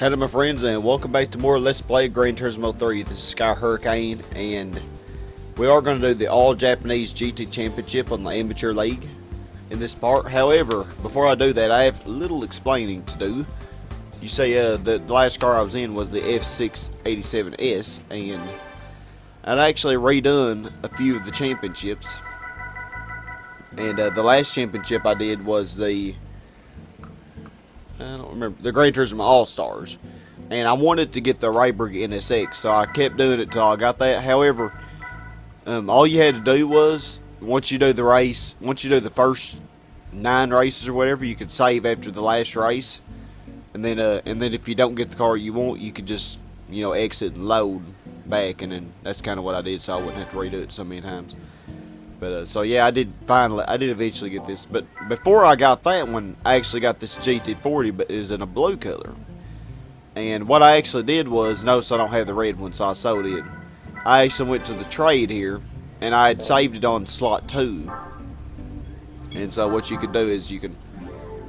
Hello my friends, and welcome back to more Let's Play Gran Turismo 3. This is Sky Hurricane, and we are going to do the All Japanese GT Championship on the Amateur League in this part. However, before I do that, I have a little explaining to do. You say the last car I was in was the F687S, and I'd actually redone a few of the championships. And the last championship I did was the I don't remember, the Gran Turismo All-Stars, and I wanted to get the Raybrig NSX, so I kept doing it till I got that. However, all you had to do was, once you do the race, once you do the first 9 races or whatever, you could save after the last race, and then if you don't get the car you want, you could just, exit and load back, and then that's kind of what I did, so I wouldn't have to redo it so many times. But so yeah, I did eventually get this. But before I got that one, I actually got this GT40, but it is in a blue color. And what I actually did was, notice I don't have the red one, so I sold it. I actually went to the trade here, and I had saved it on slot 2. And so what you could do is you can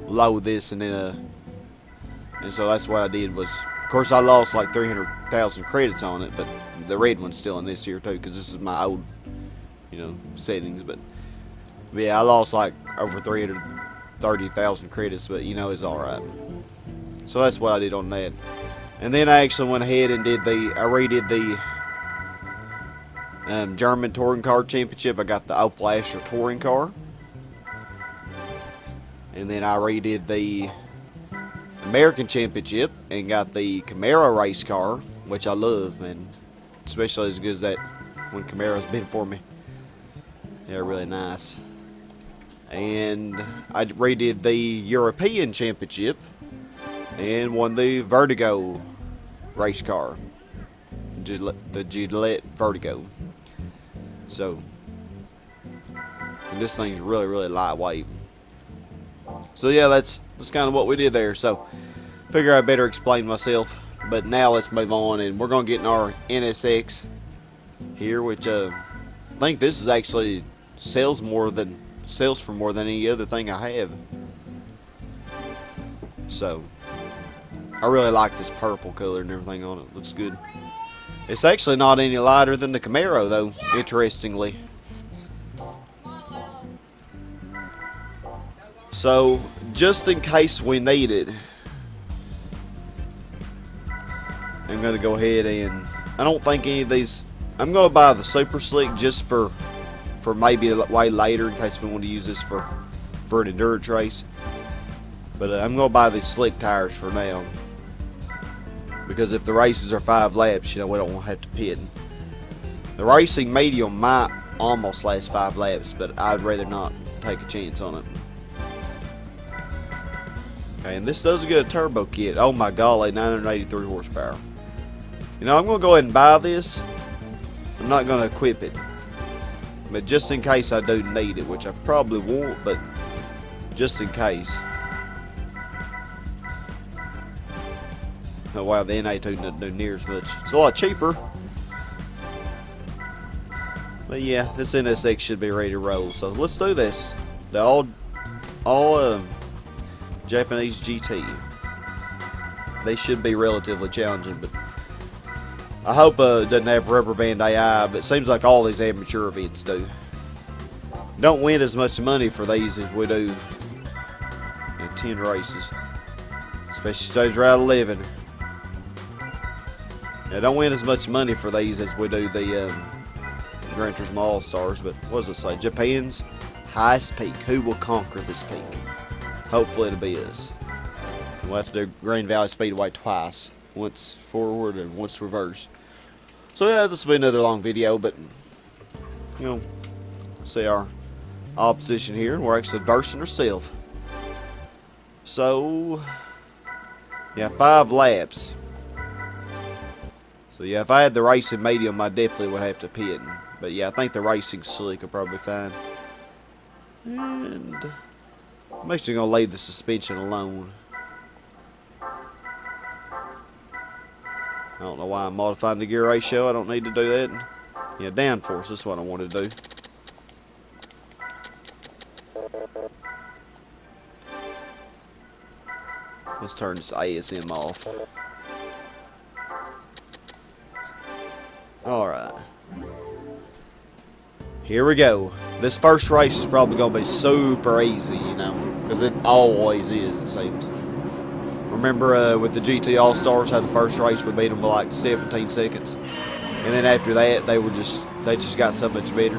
load this, and then and so that's what I did was, of course I lost like 300,000 credits on it, but the red one's still in this here too, because this is my old settings. But yeah, I lost like over 330,000 credits, but it's alright. So that's what I did on that. And then I actually went ahead and redid the German Touring Car Championship. I got the Opel Astra Touring Car. And then I redid the American Championship and got the Camaro race car, which I love, man. Especially as good as that when Camaro's been for me. They're really nice. And I redid the European Championship and won the Vertigo race car, the Gillette Vertigo. So, and this thing's really, really lightweight. So yeah, that's kind of what we did there. So, figure I better explain myself. But now let's move on, and we're gonna get in our NSX here, which I think this is actually sells for more than any other thing I have. So I really like this purple color and everything on it. Looks good. It's actually not any lighter than the Camaro though, interestingly. So just in case we need it, I'm gonna go ahead and I don't think any of these, I'm gonna buy the Super Slick just for maybe way later in case we want to use this for an endurance race. But I'm going to buy these slick tires for now, because if the races are 5 laps, we don't want to have to pit. The racing medium might almost last 5 laps, but I'd rather not take a chance on it. Okay, and this does get a turbo kit. Oh my golly, 983 horsepower. I'm going to go ahead and buy this. I'm not going to equip it, but just in case I do need it, which I probably won't, but just in case. Oh wow, the NA2 doesn't do near as much. It's a lot cheaper. But yeah, this NSX should be ready to roll. So let's do this. The all Japanese GT. They should be relatively challenging, but I hope it doesn't have rubber band AI, but it seems like all these amateur events do. Don't win as much money for these as we do in 10 races, especially stage route 11. Yeah, don't win as much money for these as we do the Gran Turismo All-Stars, but what does it say? Japan's highest peak. Who will conquer this peak? Hopefully it'll be us. And we'll have to do Green Valley Speedway twice. Once forward and once reverse. So yeah, this will be another long video, but see our opposition here, and we're actually versing ourselves. So yeah, 5 laps. So yeah, if I had the racing medium, I definitely would have to pit. But yeah, I think the racing slick will probably be fine. And I'm actually gonna leave the suspension alone. I don't know why I'm modifying the gear ratio. I don't need to do that. Yeah, downforce, that's what I want to do. Let's turn this ASM off. Alright. Here we go. This first race is probably going to be super easy, you know, because it always is, it seems. Remember with the GT All-Stars, how the first race we beat them by like 17 seconds? And then after that, they just got so much better.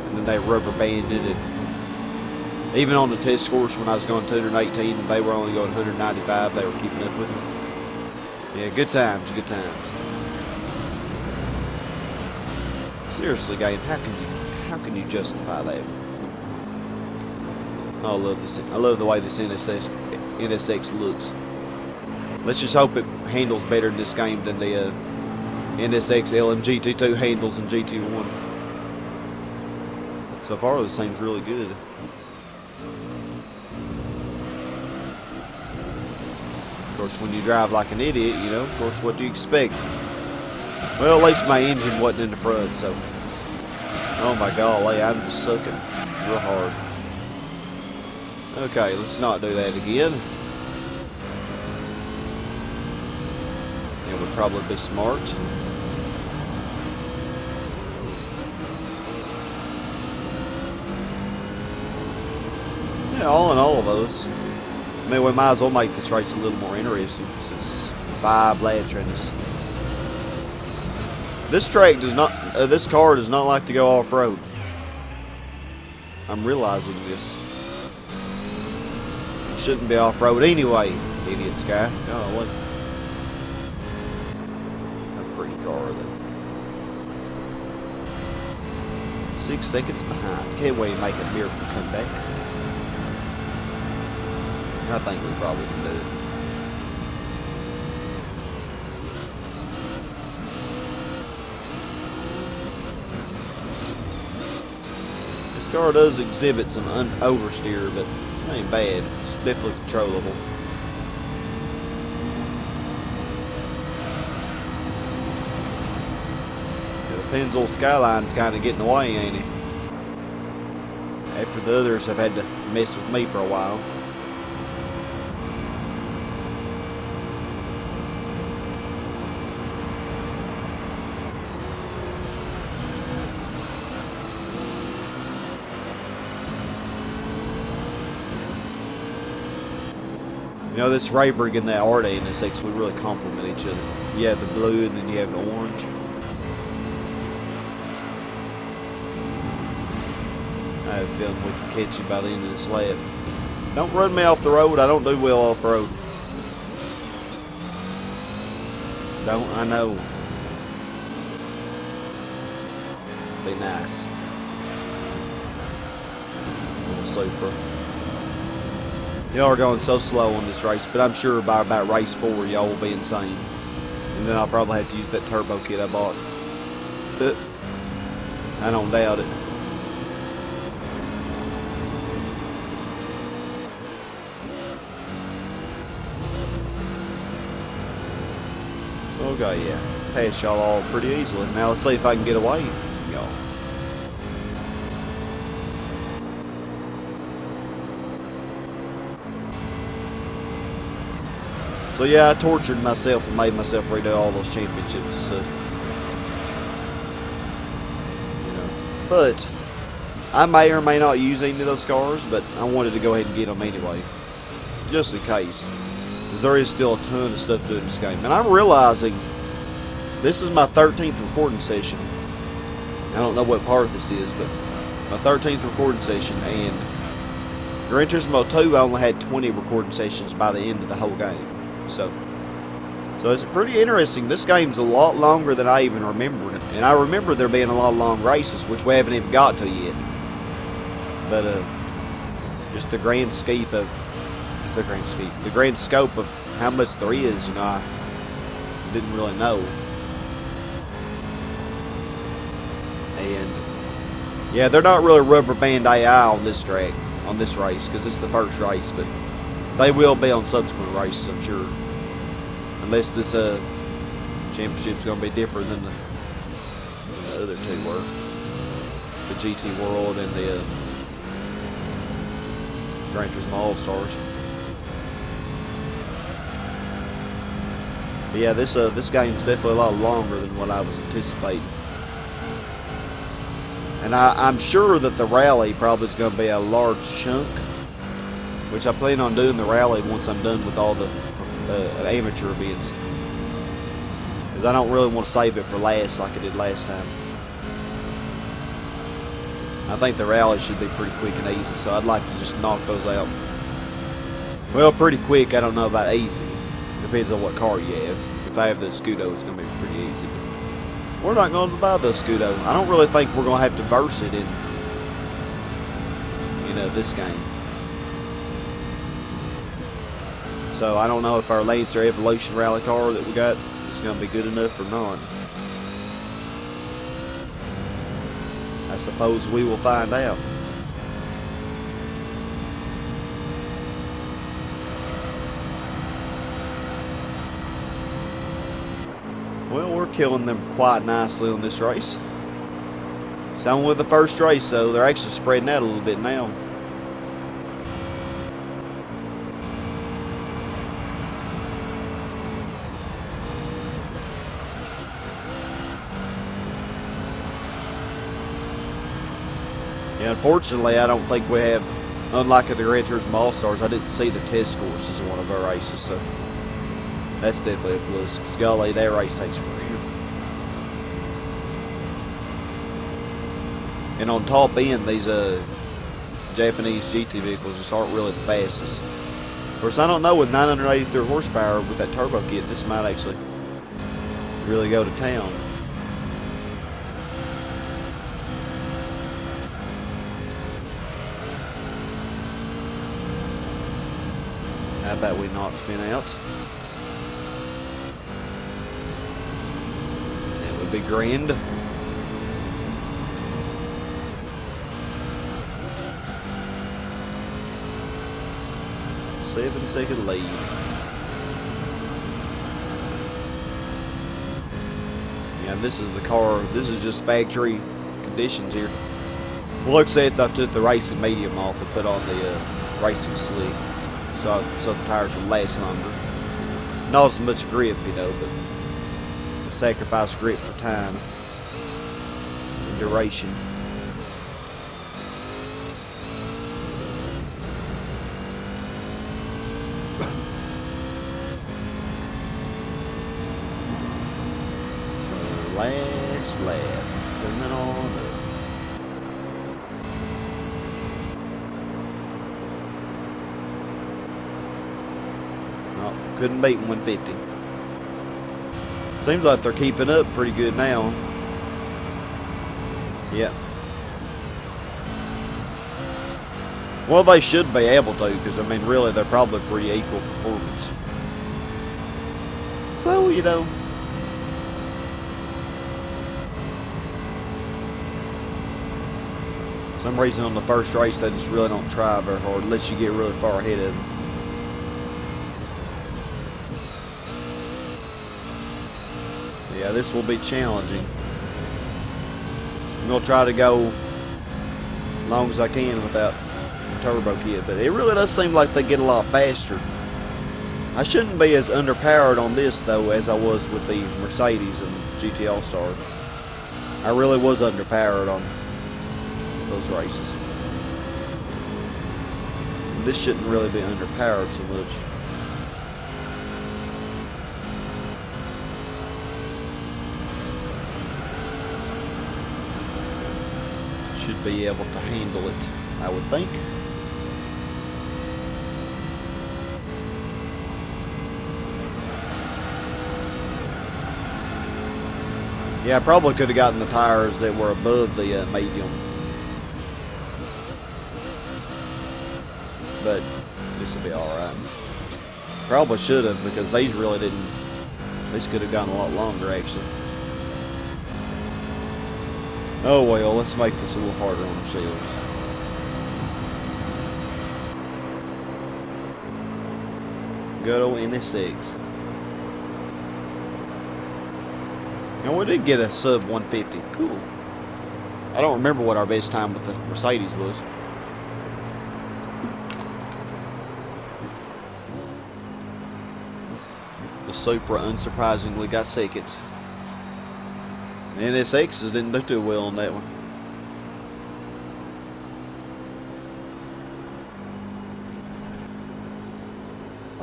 And then they rubber banded it. Even on the test course when I was going 218 and they were only going 195, they were keeping up with me. Yeah, good times, good times. Seriously, game, how can you justify that? I love this. I love the way this NSX looks. Let's just hope it handles better in this game than the NSX LMGT2 handles in GT1. So far, this seems really good. Of course, when you drive like an idiot, you know, of course, what do you expect? Well, at least my engine wasn't in the front, so. Oh my golly, I'm just sucking real hard. Okay, let's not do that again. It would probably be smart. Yeah, all in all of those. I mean, we might as well make this race a little more interesting since 5 laps are in this. This track does not, this car does not like to go off-road. I'm realizing this. It shouldn't be off-road anyway, idiot Sky. Oh, what? A pretty car, though. 6 seconds behind. Can't wait to make a miracle comeback. I think we probably can do it. This car does exhibit some oversteer, but it ain't bad. It's definitely controllable. Yeah, the Pennzoil Skyline's kind of getting away, ain't it? After the others have had to mess with me for a while. You know, this Raybrig and that NSX would really complement each other. You have the blue and then you have the orange. I have a feeling we can catch you by the end of this lap. Don't run me off the road. I don't do well off road. Don't, I know. Be nice. Little super. Y'all are going so slow on this race, but I'm sure by about race 4, y'all will be insane. And then I'll probably have to use that turbo kit I bought. But I don't doubt it. Okay, yeah. Pass y'all all pretty easily. Now let's see if I can get away from y'all. So yeah, I tortured myself and made myself redo all those championships and stuff. You know, but I may or may not use any of those cars, but I wanted to go ahead and get them anyway, just in case, because there is still a ton of stuff to do in this game. And I'm realizing this is my 13th recording session. I don't know what part this is, but my 13th recording session, and Gran Turismo 2 I only had 20 recording sessions by the end of the whole game. So it's pretty interesting. This game's a lot longer than I even remembered. And I remember there being a lot of long races, which we haven't even got to yet. But just the grand scope of how much there is, you know, I didn't really know. And yeah, they're not really rubber band AI on this track, on this race, because it's the first race, but they will be on subsequent races, I'm sure. Unless this championship's going to be different than the other two were. The GT World and the Gran Turismo All-Stars. But yeah, this game's definitely a lot longer than what I was anticipating. And I'm sure that the rally probably is going to be a large chunk, which I plan on doing the rally once I'm done with all the amateur events. Because I don't really want to save it for last like I did last time. I think the rally should be pretty quick and easy, so I'd like to just knock those out. Well, pretty quick, I don't know about easy. Depends on what car you have. If I have the Scudo, it's going to be pretty easy. But we're not going to buy the Scudo. I don't really think we're going to have to verse it in, this game. So I don't know if our Lancer Evolution rally car that we got is going to be good enough or not. I suppose we will find out. Well, we're killing them quite nicely on this race. It's on with the first race, though. They're actually spreading out a little bit now. Yeah, unfortunately, I don't think we have, unlike the Gran Turismo All-Stars, I didn't see the test courses in one of our races, so that's definitely a plus. Because golly, that race takes forever. And on top end, these Japanese GT vehicles just aren't really the fastest. Of course, I don't know, with 983 horsepower with that turbo kit, this might actually really go to town. How about we not spin out? That would be grand. Seven-second lead. Yeah, and this is the car. This is just factory conditions here. Well, like I said, I took the racing medium off and put on the racing slick. So the tires will last longer. Not as much grip, but sacrifice grip for time and duration. Last lap coming on up. Couldn't beat 150. Seems like they're keeping up pretty good now. Yep. Well, they should be able to, because, I mean, really, they're probably pretty equal performance. So, for some reason on the first race, they just really don't try very hard, unless you get really far ahead of them. Yeah, this will be challenging. I'm going to try to go as long as I can without the turbo kit, but it really does seem like they get a lot faster. I shouldn't be as underpowered on this, though, as I was with the Mercedes and GT All-Stars. I really was underpowered on those races. This shouldn't really be underpowered so much. Should be able to handle it, I would think. Yeah, I probably could have gotten the tires that were above the medium, but this will be alright. Probably should have, because these really didn't. This could have gone a lot longer, actually. Oh well, let's make this a little harder on ourselves. Good old NSX. And we did get a sub 150. Cool. I don't remember what our best time with the Mercedes was. The Supra unsurprisingly got second. The NSXs didn't do too well on that one.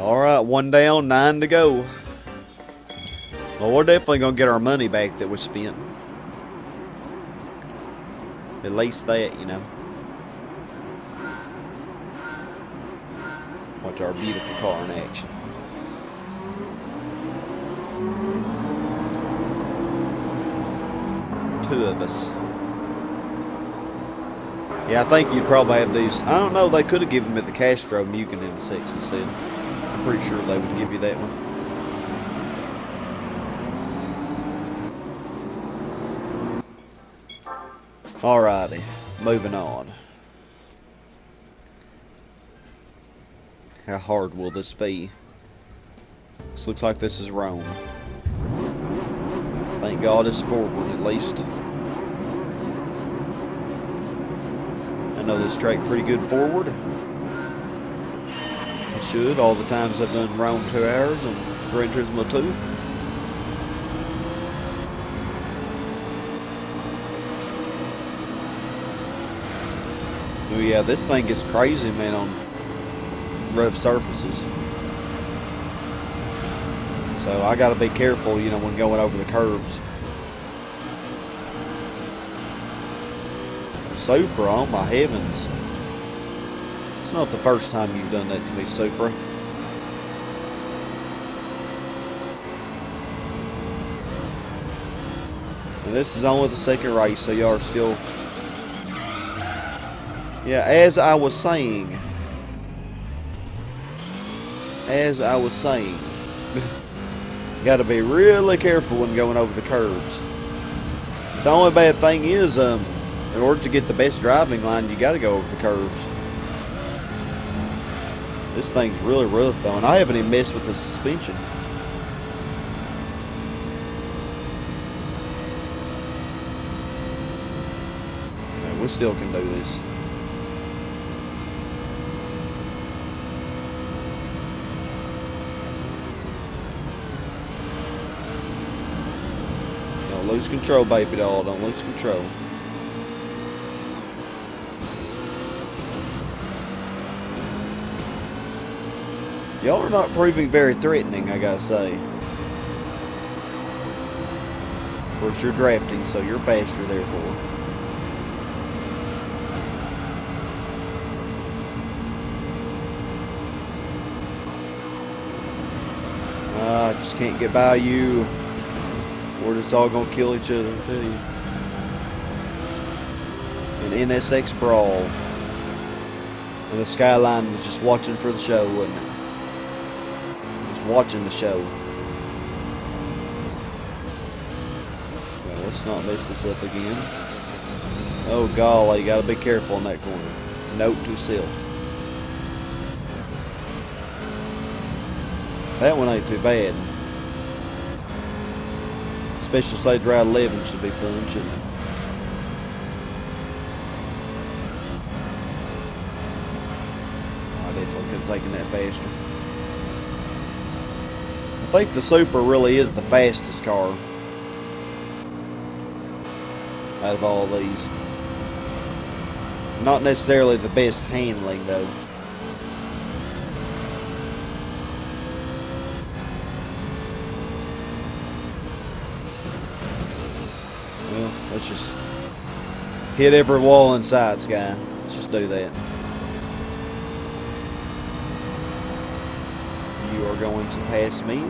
Alright, 1 down, 9 to go. Well, we're definitely going to get our money back that we spent. At least that, you know. Watch our beautiful car in action. Two of us. Yeah, I think you'd probably have these. I don't know, they could have given me the Castro Mugen NSX instead. I'm pretty sure they would give you that one. Alrighty, moving on. How hard will this be? This looks like this is Rome. Thank God it's forward at least. I know this track pretty good forward. I should, all the times I've done Rome 2 hours and Gran Turismo 2. Oh yeah, this thing gets crazy, man, on rough surfaces. So I gotta be careful, you know, when going over the curbs. Supra, oh my heavens. It's not the first time you've done that to me, Supra. And this is only the second race, so y'all are still... Yeah, as I was saying, gotta be really careful when going over the curbs. The only bad thing is, in order to get the best driving line, you gotta go over the curbs. This thing's really rough though, and I haven't even messed with the suspension. Okay, we still can do this. Lose control, baby doll. Don't lose control. Y'all are not proving very threatening, I gotta say. Of course, you're drafting, so you're faster, therefore. I just can't get by you. We're just all gonna kill each other, I tell you. An NSX brawl. And the Skyline was just watching for the show, wasn't it? Just watching the show. Well, let's not mess this up again. Oh golly, you gotta be careful in that corner. Note to self. That one ain't too bad. Special stage route 11 should be fun, shouldn't it? I definitely could have taken that faster. I think the Supra really is the fastest car out of all these. Not necessarily the best handling though. Well, let's just hit every wall in sight, Sky. Let's just do that. You are going to pass me.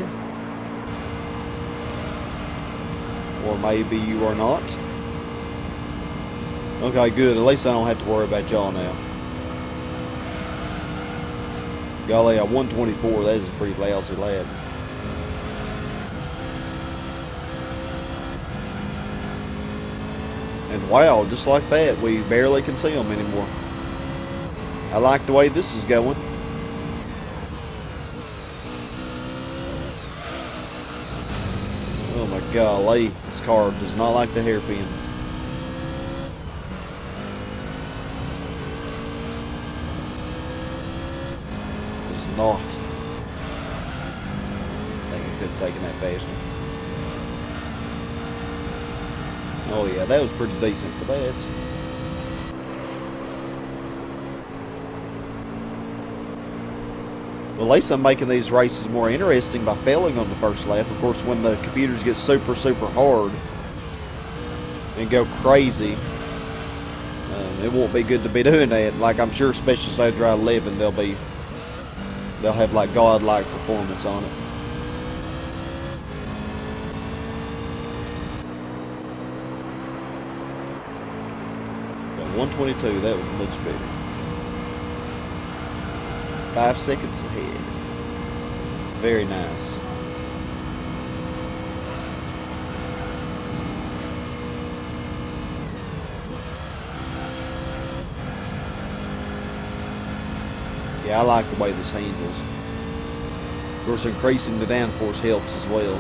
Or maybe you are not. Okay, good. At least I don't have to worry about y'all now. Golly, a 124, that is a pretty lousy lap. And wow, just like that, we barely can see them anymore. I like the way this is going. Oh my golly, this car does not like the hairpin. It's not. I think I could have taken that faster. Oh yeah, that was pretty decent for that. Well, at least I'm making these races more interesting by failing on the first lap. Of course, when the computers get super hard and go crazy, it won't be good to be doing that. Like, I'm sure Special Stage Drive 11, they'll have like godlike performance on it. Got 122, that was much better. 5 seconds ahead. Very nice. Yeah, I like the way this handles. Of course, increasing the downforce helps as well.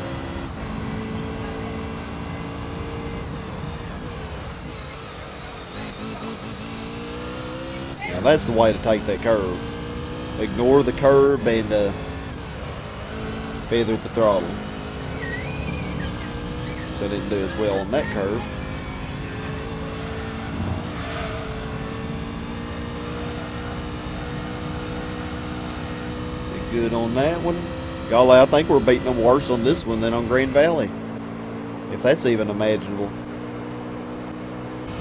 Now that's the way to take that curve. Ignore the curb and feather the throttle. So I didn't do as well on that curve. Did good on that one. Golly, I think we're beating them worse on this one than on Grand Valley. If that's even imaginable.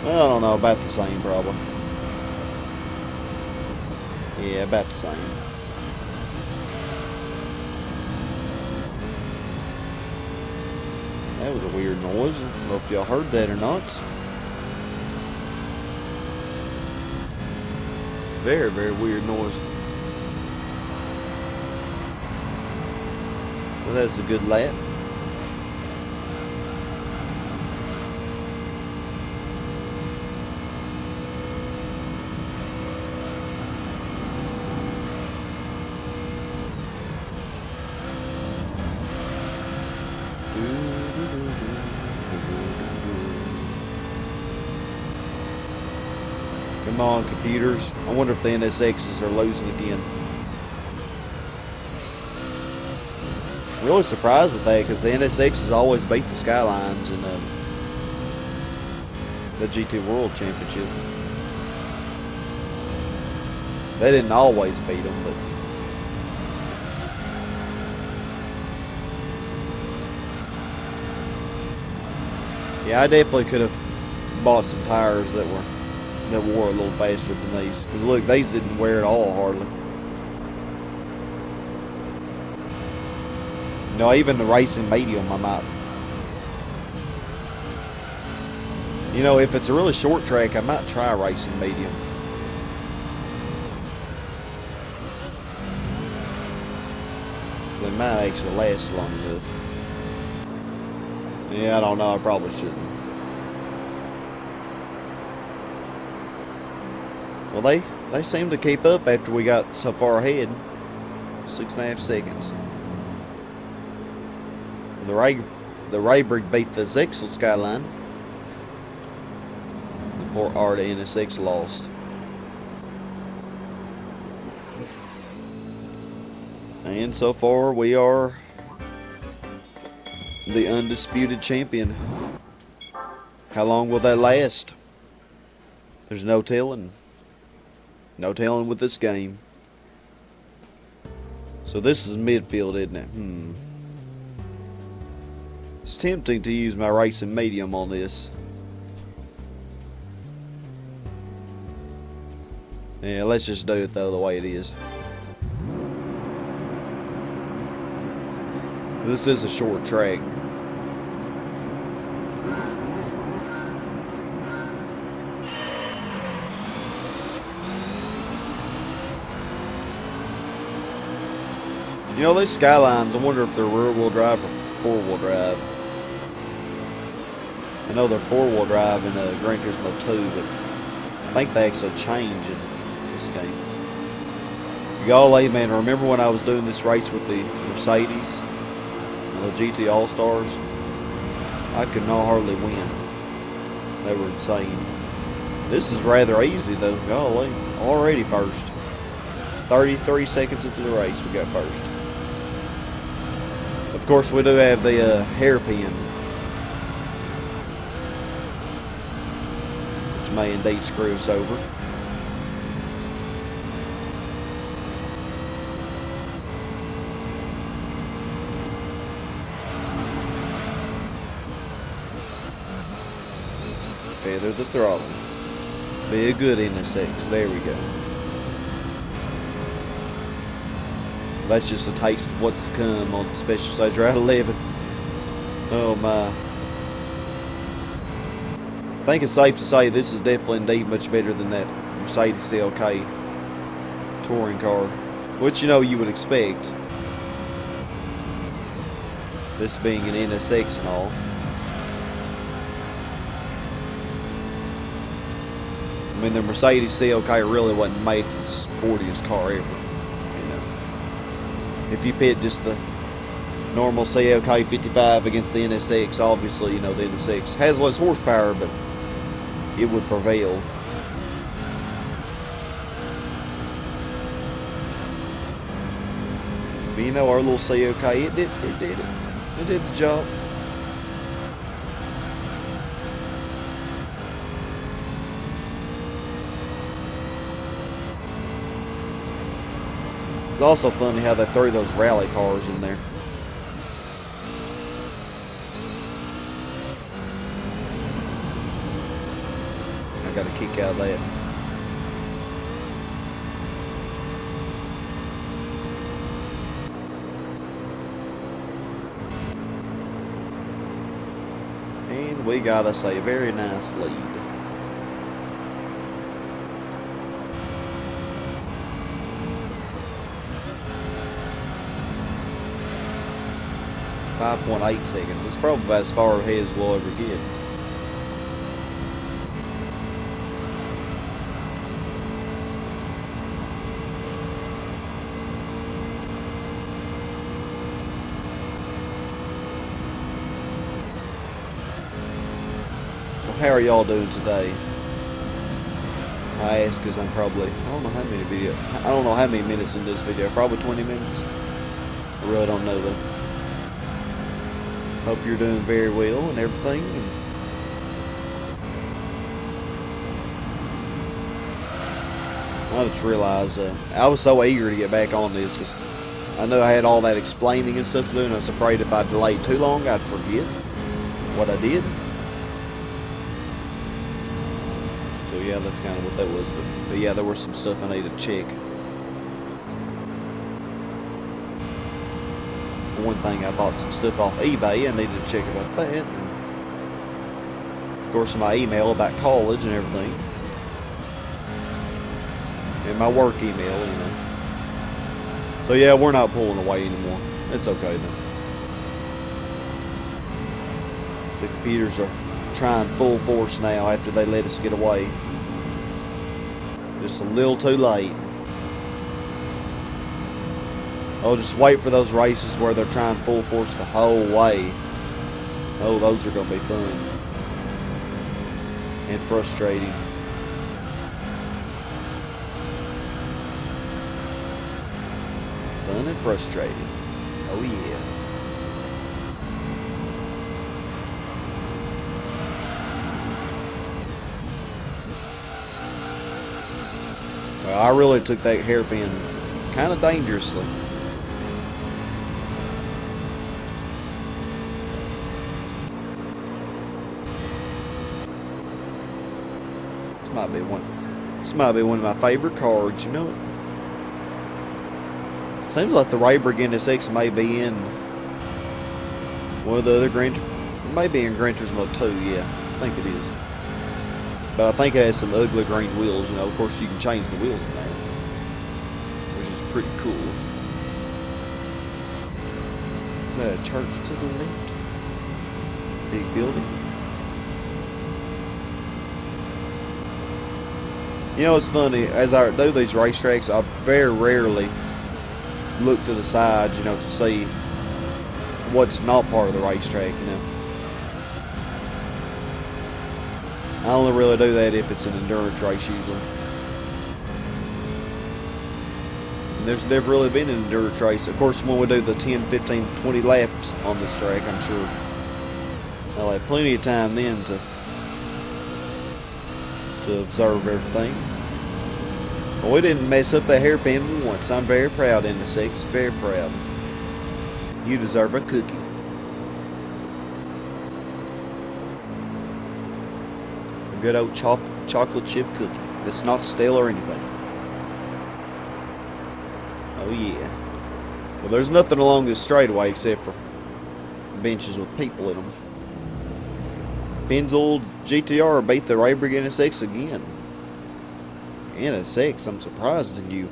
Well, I don't know, about the same probably. Yeah, about the same. That was a weird noise. I don't know if y'all heard that or not. Very weird noise. Well, that's a good lap. Come on, computers. I wonder if the NSXs are losing again. Really surprised at that, because the NSXs always beat the Skylines in the GT World Championship. They didn't always beat them, but yeah, I definitely could have bought some tires that wore a little faster than these. Because look, these didn't wear at all hardly. You know, even the racing medium, I might. You know, if it's a really short track, I might try racing medium. They might actually last long enough. Yeah, I don't know. I probably shouldn't. Well, they seem to keep up after we got so far ahead. 6.5 seconds. The Raybrig beat the Zexel Skyline. The poor R to NSX lost. And so far we are the undisputed champion. How long will that last? There's no telling. No telling with this game. So this is midfield, isn't it? It's tempting to use my racing medium on this. Yeah, let's just do it though the way it is. This is a short track. You know, these Skylines, I wonder if they're rear-wheel drive or four-wheel drive. I know they're four-wheel drive in Gran Turismo 2, but I think they actually change in this game. Golly, man, remember when I was doing this race with the Mercedes, the GT All-Stars? I could not hardly win. They were insane. This is rather easy, though. Golly, already first. 33 seconds into the race, we got first. Of Of course, we do have the hairpin, which may indeed screw us over. Feather the throttle. Be a good NSX. There we go. That's just a taste of what's to come on the Special Stage Route 11. Oh my. I think it's safe to say this is definitely indeed much better than that Mercedes CLK touring car, which you know you would expect, this being an NSX and all. I mean, the Mercedes CLK really wasn't made for the sportiest car ever. You know, if you pit just the normal CLK 55 against the NSX, obviously, you know, the NSX has less horsepower, but it would prevail. But you know, our little CLK, it did the job. It's also funny how they threw those rally cars in there. I got a kick out of that. And we got us a very nice lead. .8 seconds. It's probably about as far ahead as we'll ever get. So how are y'all doing today? I ask because I'm probably, I don't know how many minutes in this video. Probably 20 minutes. I really don't know though. Hope you're doing very well and everything. I just realized I was so eager to get back on this because I know I had all that explaining and stuff to do, and I was afraid if I delayed too long I'd forget what I did. So yeah, that's kind of what that was. But yeah, there was some stuff I needed to check. For one thing, I bought some stuff off eBay. I needed to check about that. And of course, my email about college and everything. And my work email, you know. So yeah, we're not pulling away anymore. It's okay though. The computers are trying full force now after they let us get away. Just a little too late. Oh, just wait for those races where they're trying full force the whole way. Oh, those are going to be fun. And frustrating. Fun and frustrating. Oh, yeah. Well, I really took that hairpin kind of dangerously. This might be one of my favorite cards, you know it. Seems like the Raybrig NSX may be in one of the other Gran Turismo 2, yeah, I think it is. But I think it has some ugly green wheels, you know. Of course, you can change the wheels in there, which is pretty cool. Is that a church to the left? Big building. You know, it's funny, as I do these racetracks, I very rarely look to the sides, you know, to see what's not part of the racetrack, you know. I only really do that if it's an endurance race, usually. There's never really been an endurance race. Of course, when we do the 10, 15, 20 laps on this track, I'm sure I'll have plenty of time then to observe everything. Well, we didn't mess up that hairpin once. I'm very proud, NSX. Very proud. You deserve a cookie. A good old chocolate chip cookie that's not stale or anything. Oh yeah. Well, there's nothing along this straightaway except for benches with people in them. Pennzoil GTR beat the Raybrig NSX again. NSX, I'm surprised in you.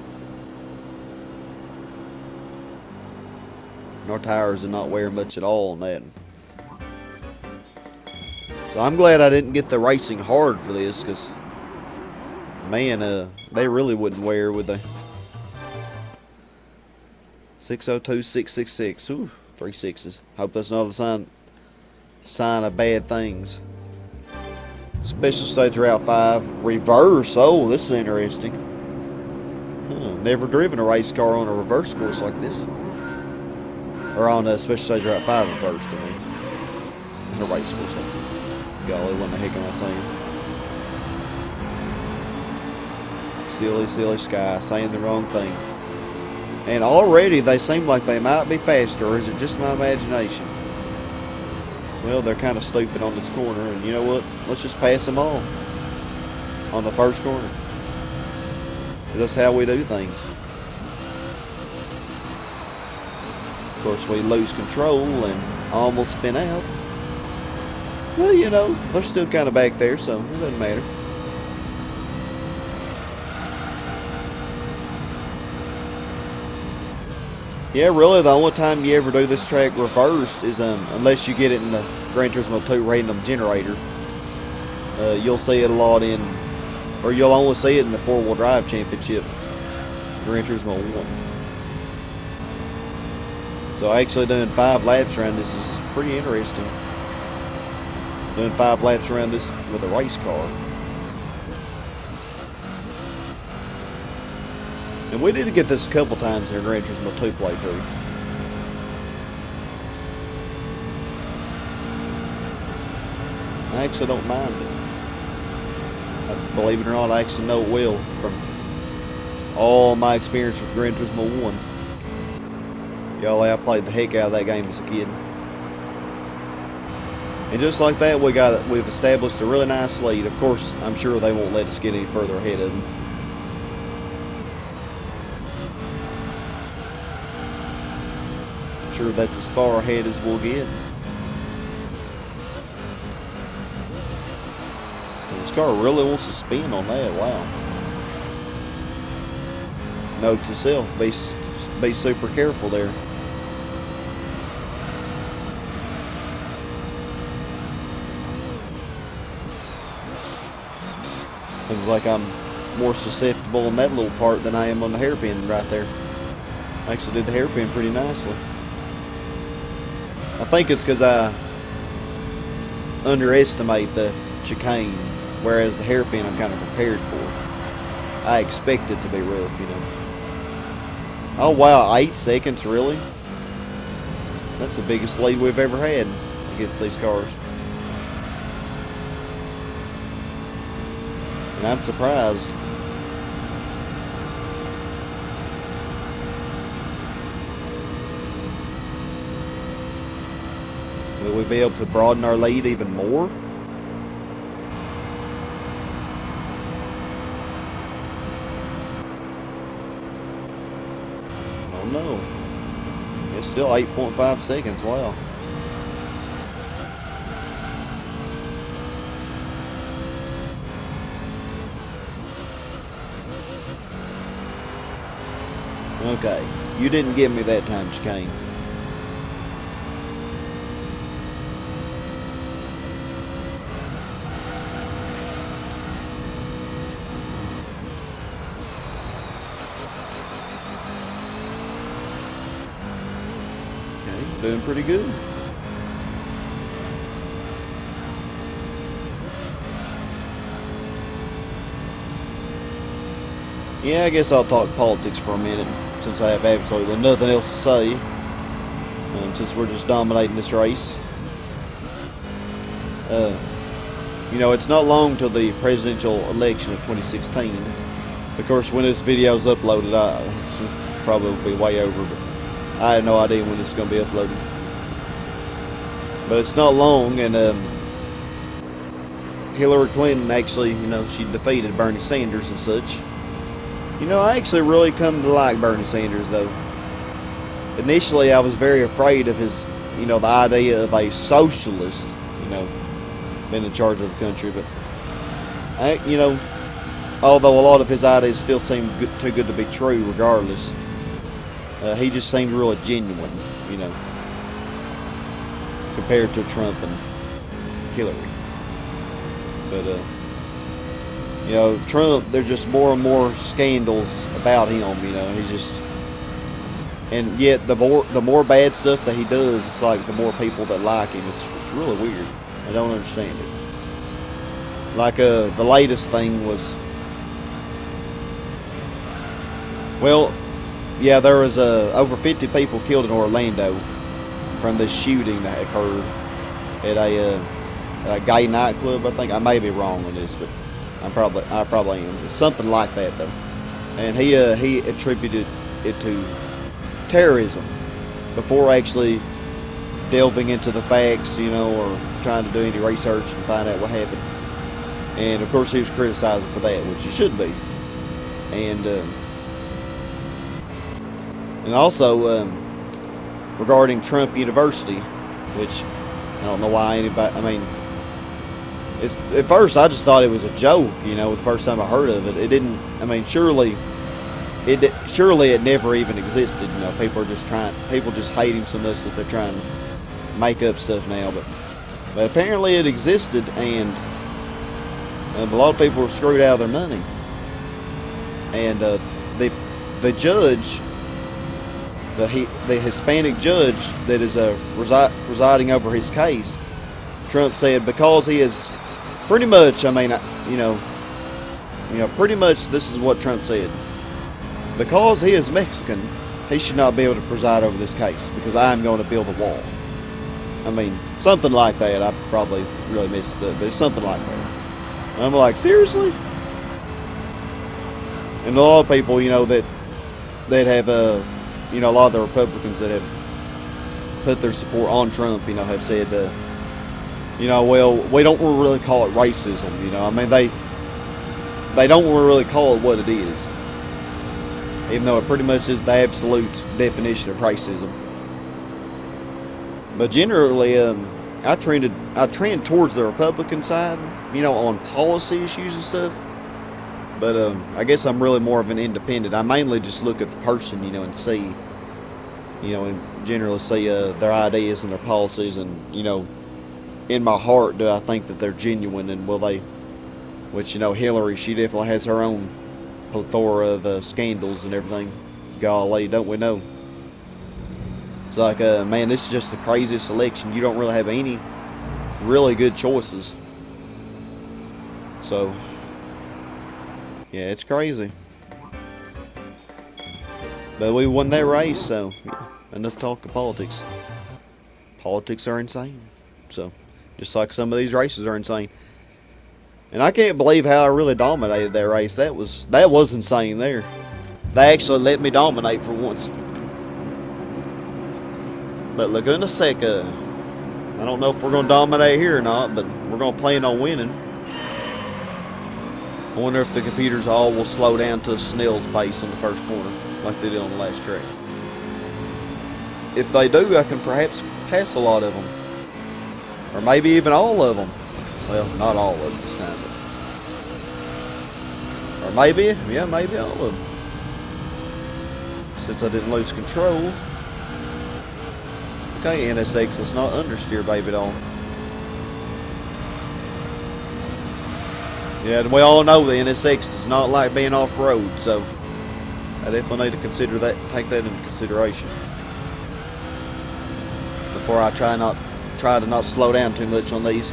Our tires did not wear much at all on that. So I'm glad I didn't get the racing hard for this, because man, they really wouldn't wear, would they? 602, 666. Ooh, 3 sixes. Hope that's not a sign of bad things. Special stage Route 5. Reverse. Oh, this is interesting. Never driven a race car on a reverse course like this. Or on a special stage Route 5 reversed, I mean. On a race course like this. Golly, what the heck am I saying? Silly Sky, saying the wrong thing. And already they seem like they might be faster, or is it just my imagination? Well, they're kind of stupid on this corner, and you know what? Let's just pass them all on the first corner. That's how we do things. Of course, we lose control and almost spin out. Well, you know, they're still kind of back there, so it doesn't matter. Yeah, really, the only time you ever do this track reversed is unless you get it in the Gran Turismo 2 random generator. You'll see it a lot in, or you'll only see it in the 4-wheel drive championship, Gran Turismo 1. So actually doing 5 laps around this is pretty interesting. Doing 5 laps around this with a race car. And we did get this a couple times in our Gran Turismo 2 playthrough. I actually don't mind it. Believe it or not, I actually know it well from all my experience with Gran Turismo 1. Y'all, I played the heck out of that game as a kid. And just like that, we've established a really nice lead. Of course, I'm sure they won't let us get any further ahead of them. I'm sure that's as far ahead as we'll get. This car really wants to spin on that. Wow. Note to self, be super careful there. Seems like I'm more susceptible on that little part than I am on the hairpin right there. I actually did the hairpin pretty nicely. I think it's because I underestimate the chicane, whereas the hairpin I'm kind of prepared for. I expect it to be rough, you know. Oh wow, 8 seconds, really? That's the biggest lead we've ever had against these cars. And I'm surprised. Will we be able to broaden our lead even more? Oh no. It's still 8.5 seconds, wow. Okay, you didn't give me that time, chicane. Okay, doing pretty good. Yeah, I guess I'll talk politics for a minute. since I have absolutely nothing else to say, since we're just dominating this race. You know, it's not long till the presidential election of 2016. Of course, when this video's uploaded, it's probably will be way over, but I have no idea when this is going to be uploaded. But it's not long, and Hillary Clinton actually, you know, she defeated Bernie Sanders and such. You know, I actually really come to like Bernie Sanders, though. Initially, I was very afraid of his, you know, the idea of a socialist, you know, being in charge of the country. But, you know, although a lot of his ideas still seem too good to be true regardless, he just seemed really genuine, you know, compared to Trump and Hillary. But, you know, Trump, there's just more and more scandals about him, you know, he's just, and yet the more bad stuff that he does, it's like the more people that like him. It's really weird. I don't understand it. Like, the latest thing was, well, yeah, there was over 50 people killed in Orlando from this shooting that occurred at a gay nightclub. I think I may be wrong on this, but I probably am. It's something like that though. And he attributed it to terrorism before actually delving into the facts, you know, or trying to do any research and find out what happened. And of course, he was criticizing for that, which he should be. And also regarding Trump University, which I don't know why anybody. I mean, it's at first I just thought it was a joke. You know, the first time I heard of it, it didn't. I mean, surely it never even existed. You know, people just hate him so much that they're trying to make up stuff now. But apparently it existed, and a lot of people were screwed out of their money. And the judge, the Hispanic judge that is presiding over his case, Trump said, because he is pretty much, I mean, you know, pretty much this is what Trump said. Because he is Mexican, he should not be able to preside over this case because I am going to build a wall. I mean, something like that. I probably really messed it up, but it's something like that. And I'm like, seriously? And a lot of people, you know, that have, you know, a lot of the Republicans that have put their support on Trump, you know, have said, you know, well, we don't really call it racism, you know. I mean, they don't really call it what it is, even though it pretty much is the absolute definition of racism. But generally, I trend towards the Republican side, you know, on policy issues and stuff. But I guess I'm really more of an independent. I mainly just look at the person, you know, and see, you know, and generally see their ideas and their policies, and, you know, in my heart, do I think that they're genuine, and will they? Which, you know, Hillary, she definitely has her own plethora of scandals and everything. Golly, don't we know? It's like, man, this is just the craziest election. You don't really have any really good choices. So, yeah, it's crazy. But we won that race, so yeah, enough talk of politics. Politics are insane. So, just like some of these races are insane. And I can't believe how I really dominated that race. That was insane there. They actually let me dominate for once. But Laguna Seca, I don't know if we're going to dominate here or not, but we're going to plan on winning. I wonder if the computers all will slow down to a snail's pace on the first corner, like they did on the last track. If they do, I can perhaps pass a lot of them. Or maybe even all of them. Well, not all of them this time. But. Or maybe, yeah, maybe all of them. Since I didn't lose control. Okay, NSX, let's not understeer, baby doll. Yeah, and we all know the NSX does not like being off-road, so I definitely need to consider that, take that into consideration before I try to not slow down too much on these.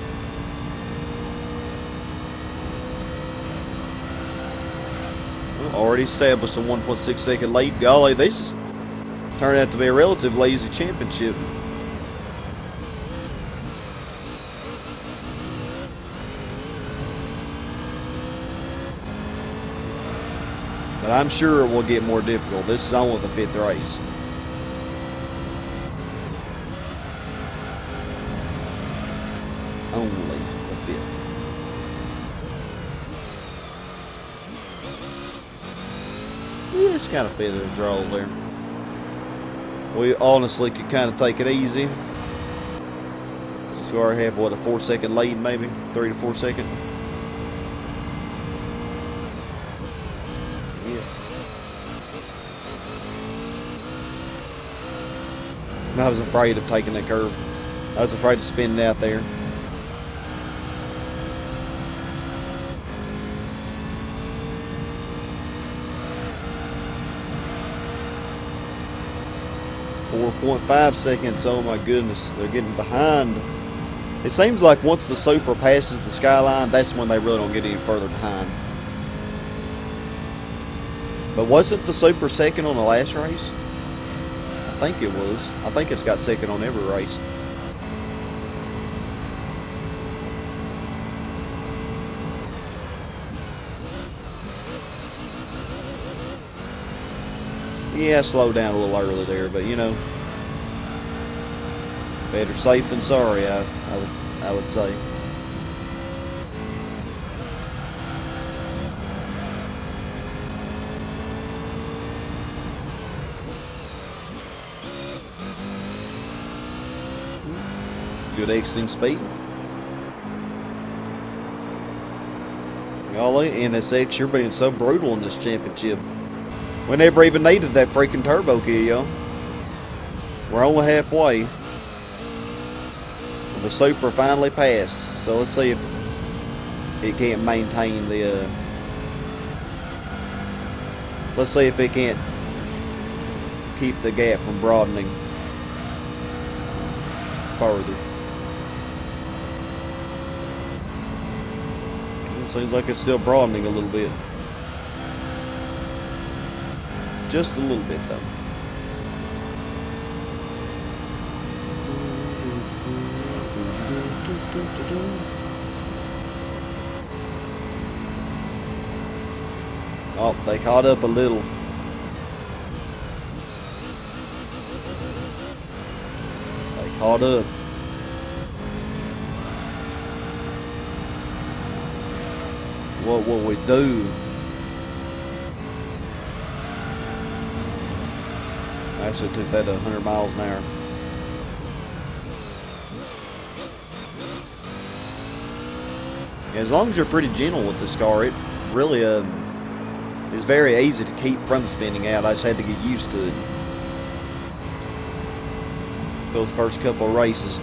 already established a 1.6 second lead. Golly, this turned out to be a relatively easy championship. But I'm sure it will get more difficult. This is only the 5th race. Only the 5th. Yeah, it's kind of feathers roll there. We honestly could kind of take it easy. Since we already have, what, a 4-second lead maybe? 3 to 4 second. Yeah. I was afraid of taking that curve. I was afraid of spinning out there. .5 seconds, oh my goodness, they're getting behind. It seems like once the Super passes the skyline, that's when they really don't get any further behind. But wasn't the Super second on the last race? I think it was. I think it's got second on every race. Yeah, slow down a little early there, but you know, better safe than sorry, I would say. Good exiting speed. Golly, NSX, you're being so brutal in this championship. We never even needed that freaking turbo key, y'all. We're only halfway. The Super finally passed, so let's see if it can't maintain the. Let's see if it can't keep the gap from broadening further. It seems like it's still broadening a little bit. Just a little bit, though. Oh, they caught up a little. They caught up. What will we do? I actually took that at 100 miles an hour. As long as you're pretty gentle with this car, it really is very easy to keep from spinning out. I just had to get used to it. Those first couple of races.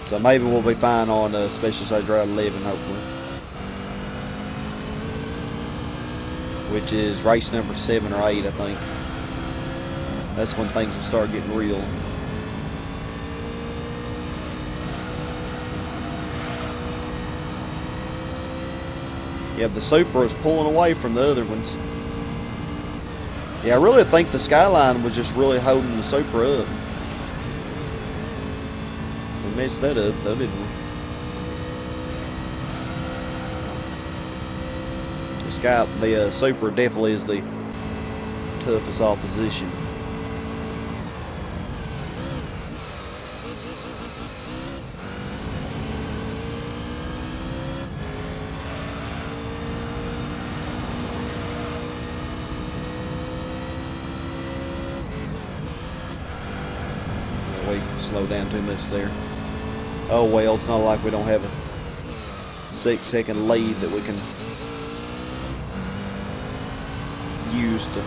So maybe we'll be fine on Special Stage Route 11, hopefully. Which is race number 7 or 8, I think. That's when things will start getting real. Yeah, the Super is pulling away from the other ones. Yeah, I really think the Skyline was just really holding the Super up. We messed that up, though, didn't we? The Super definitely is the toughest opposition. We slow down too much there. Oh well, it's not like we don't have a 6-second lead that we can use to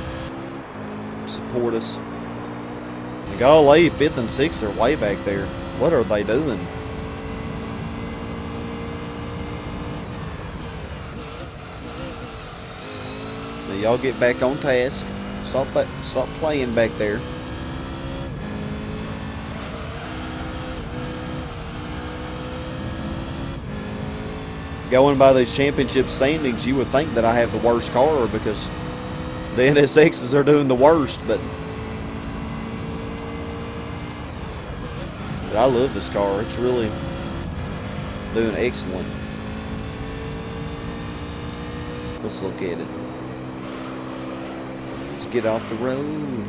support us. And golly, 5th and 6th are way back there. What are they doing? Now y'all get back on task. Stop playing back there. going by these championship standings, you would think that I have the worst car because the NSXs are doing the worst, but I love this car. It's really doing excellent. Let's look at it. Let's get off the road.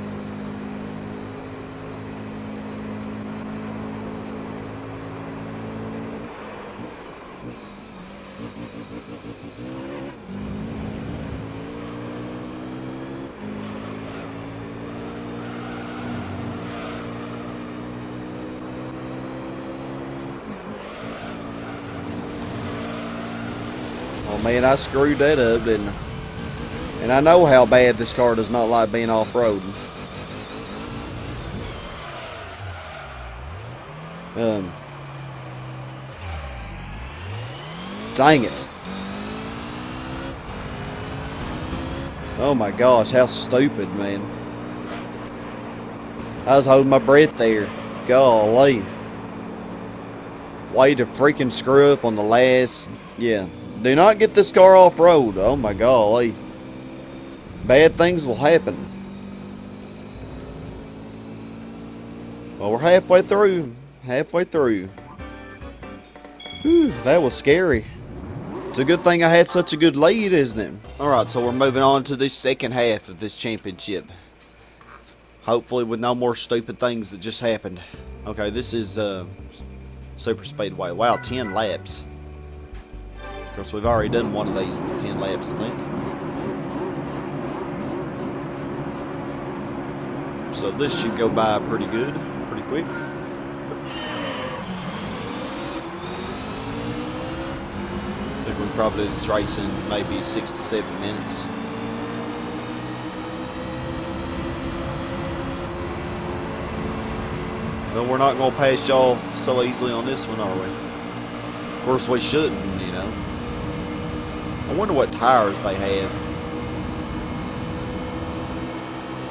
Oh man, I screwed that up, didn't I? And I know how bad this car does not like being off-roading. Dang it. Oh my gosh, how stupid, man. I was holding my breath there. Golly. Way to freaking screw up on the last... Yeah. Do not get this car off-road. Oh my golly. Bad things will happen. Well, we're halfway through. Halfway through. Whew, that was scary. It's a good thing I had such a good lead, isn't it? Alright, so we're moving on to the second half of this championship. Hopefully with no more stupid things that just happened. Okay, this is Super Speedway. Wow, 10 laps. Of course, we've already done one of these with 10 laps, I think. So this should go by pretty good, pretty quick. I think we can probably do this race in maybe 6 to 7 minutes. But we're not going to pass y'all so easily on this one, are we? Of course we shouldn't, you know. I wonder what tires they have.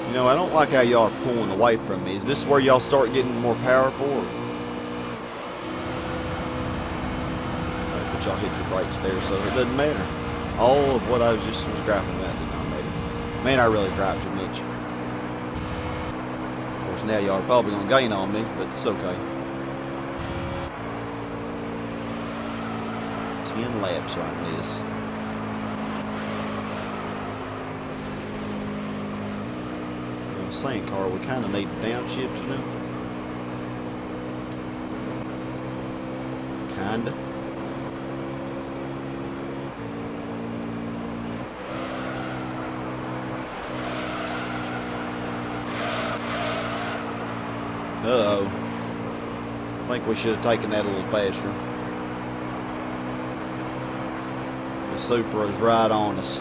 You know, I don't like how y'all are pulling away from me. Is this where y'all start getting more powerful? But y'all hit your brakes there, so it doesn't matter. All of what I was just griping about did not matter. Man, I really griped too much. Of course, now y'all are probably going to gain on me, but it's okay. 10 laps on this. Same car, we kind of need a downshift, you know. Kinda. Uh-oh. I think we should have taken that a little faster. The Supra is right on us.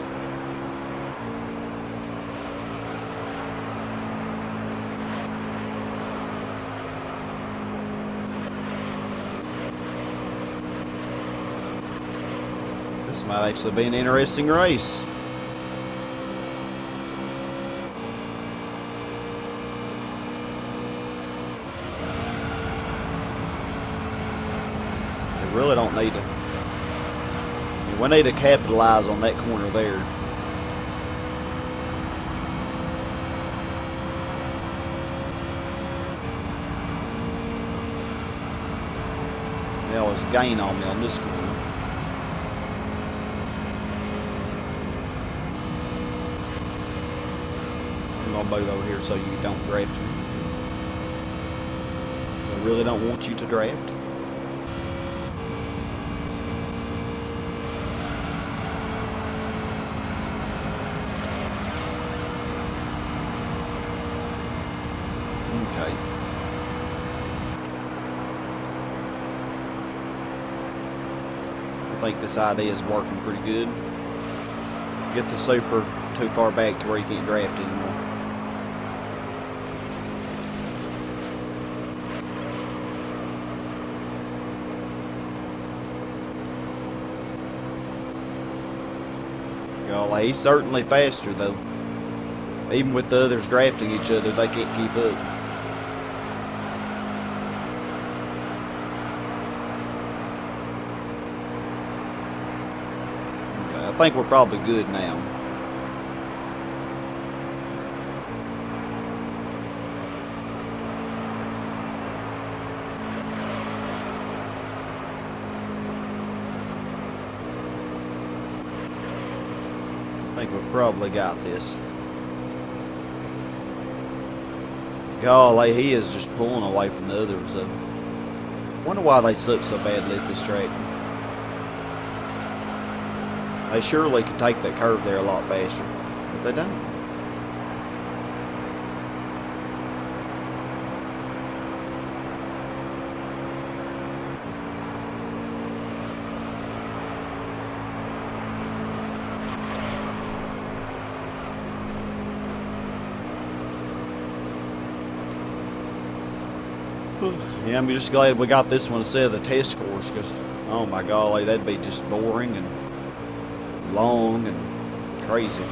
This might actually be an interesting race. We really don't need to. We need to capitalize on that corner there. There was a gain on me on this corner. I'll boat over here so you don't draft me. I really don't want you to draft. Okay. I think this idea is working pretty good. Get the Super too far back to where you can't draft anymore. He's certainly faster though. Even with the others drafting each other, they can't keep up. think we're probably good now. I think we probably got this. Golly, he is just pulling away from the others though. Wonder why they suck so badly at this track. They surely could take that curve there a lot faster, but they don't. Yeah, I'm just glad we got this one instead of the test course, because, oh my golly, that'd be just boring and long and crazy.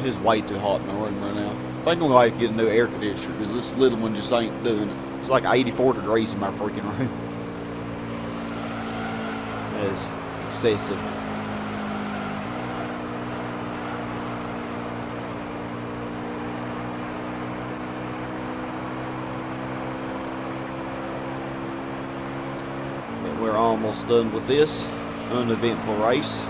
It's way too hot in the room right now. I think I'm going to get a new air conditioner because this little one just ain't doing it. It's like 84 degrees in my freaking room. That is excessive. But we're almost done with this uneventful race.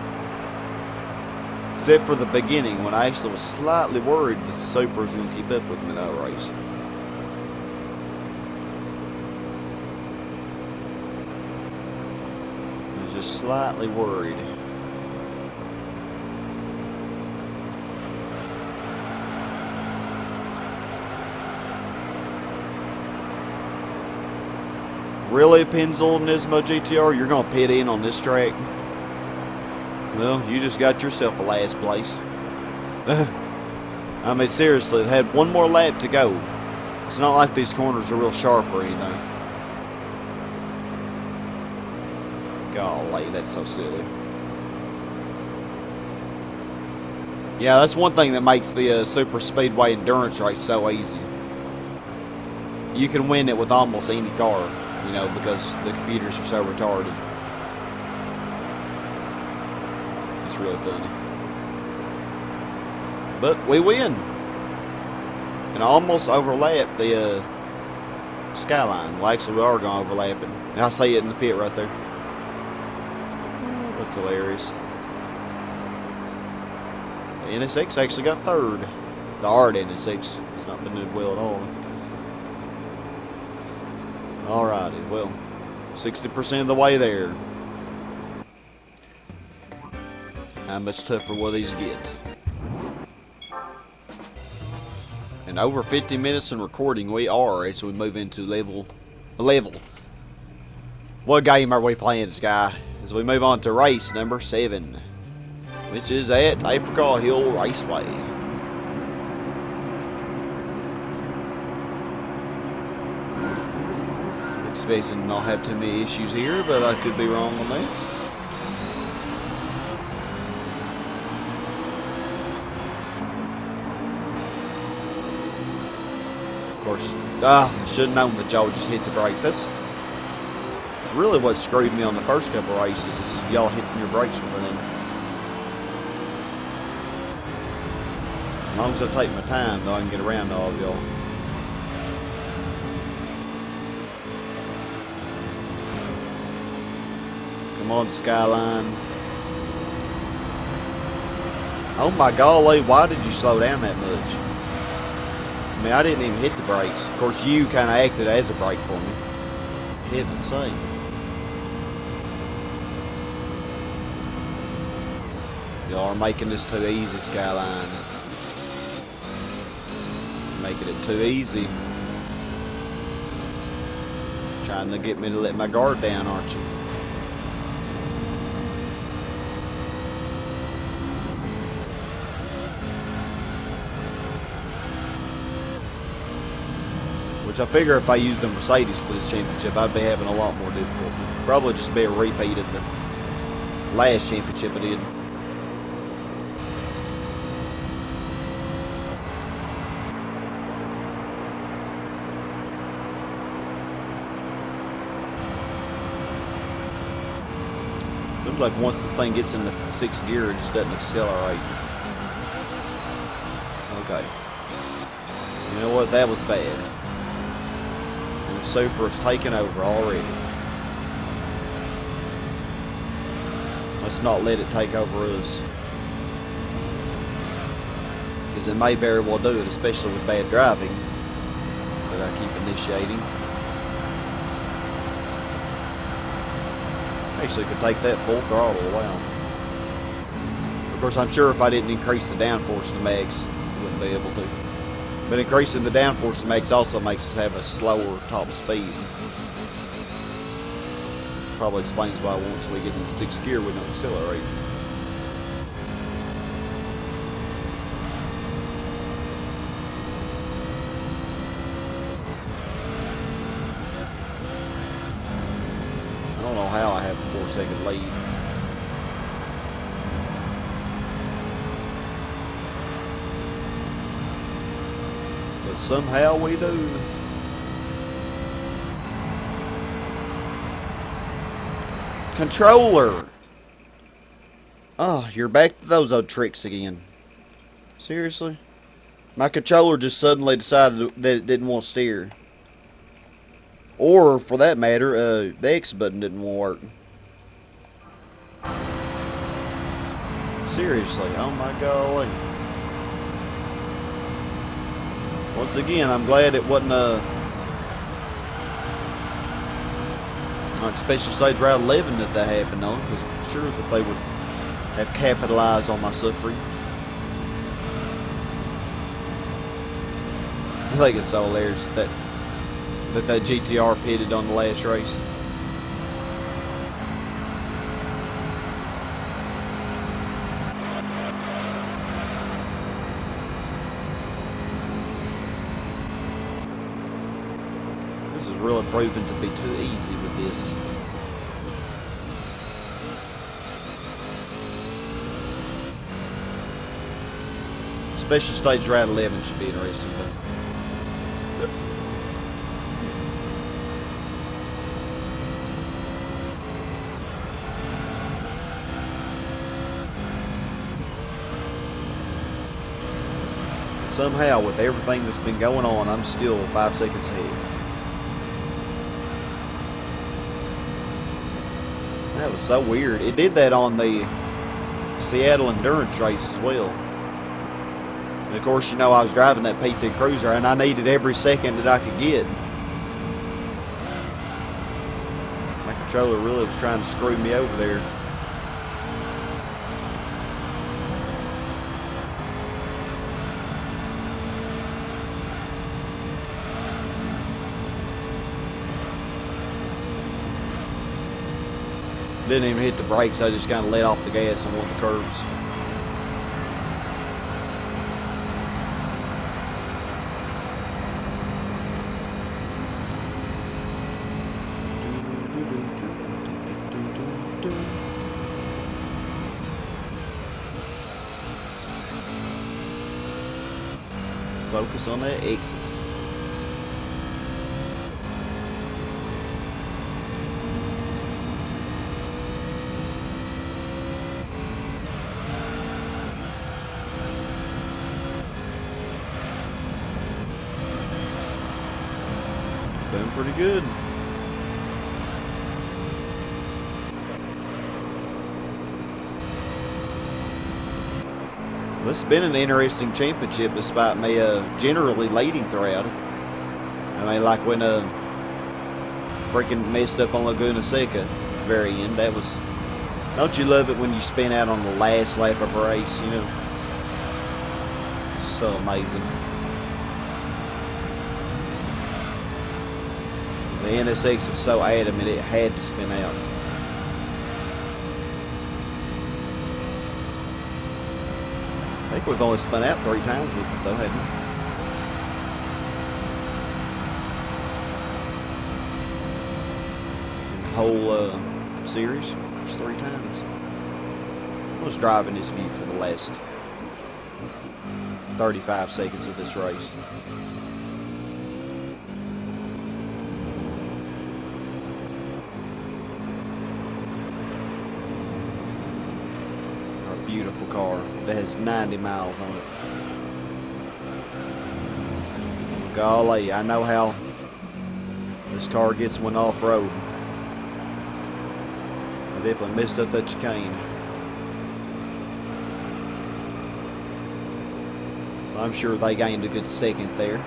Except for the beginning, when I actually was slightly worried the Super was going to keep up with me that race. I was just slightly worried. Really, Pennzoil Nismo GTR, you're going to pit in on this track? Well, you just got yourself a last place. I mean, seriously, they had one more lap to go. It's not like these corners are real sharp or anything. Golly, that's so silly. Yeah, that's one thing that makes the Super Speedway Endurance race so easy. You can win it with almost any car, you know, because the computers are so retarded. It's really funny. But we win. And I almost overlapped the skyline. Well, actually, we are going to overlap it. And I see it in the pit right there. That's hilarious. The NSX actually got third. The hard NSX has not been doing well at all. Alrighty, well, 60% of the way there. How much tougher will these get? And over 50 minutes in recording we are as we move into level. What game are we playing, Sky? As we move on to race number 7, which is at Apricot Hill Raceway. I'm expecting to not have too many issues here, but I could be wrong on that. Of course, I should have known that y'all would just hit the brakes. That's really what screwed me on the first couple of races, is y'all hitting your brakes for them. As long as I take my time, though, I can get around to all of y'all. Come on, Skyline. Oh my golly, why did you slow down that much? I mean, I didn't even hit the brakes. Of course, you kind of acted as a brake for me. Heaven sake. Y'all are making this too easy, Skyline. Making it too easy. Trying to get me to let my guard down, aren't you? Which I figure if I use the Mercedes for this championship, I'd be having a lot more difficulty. Probably just be a repeat of the last championship I did. Looks like once this thing gets in the 6th gear, it just doesn't accelerate. Okay. You know what? That was bad. And Super is taking over already. Let's not let it take over us. Because it may very well do it, especially with bad driving that I keep initiating. Actually could take that full throttle, wow. Of course, I'm sure if I didn't increase the downforce to max, I wouldn't be able to. But increasing the downforce to max also makes us have a slower top speed. Probably explains why once we get into 6th gear, we don't accelerate. I don't know how I have a 4-second lead. But somehow we do. Controller! Oh, you're back to those old tricks again. Seriously? My controller just suddenly decided that it didn't want to steer. Or, for that matter, the X button didn't work. Seriously, oh my golly. Once again, I'm glad it wasn't like Special Stage Route 11 that happened on, because I'm sure that they would have capitalized on my suffering. I think it's so hilarious that GTR pitted on the last race. This is really proving to be too easy with this. Special Stage Route 11 should be interesting, but somehow, with everything that's been going on, I'm still 5 seconds ahead. That was so weird. It did that on the Seattle Endurance race as well. And of course, you know, I was driving that PT Cruiser and I needed every second that I could get. My controller really was trying to screw me over there. Didn't even hit the brakes, I just kind of let off the gas on one of the curves. Focus on that exit. Doing pretty good. This has been an interesting championship despite me generally leading throughout it. I mean, like when freaking messed up on Laguna Seca at the very end. That was... Don't you love it when you spin out on the last lap of a race, you know? So amazing. The NSX was so adamant it had to spin out. I think we've only spun out 3 times with it though, haven't whole series. Just 3 times. I was driving this view for the last 35 seconds of this race. Our beautiful car that has 90 miles on it. Golly, I know how this car gets when off-road. I definitely missed up that chicane. I'm sure they gained a good second there.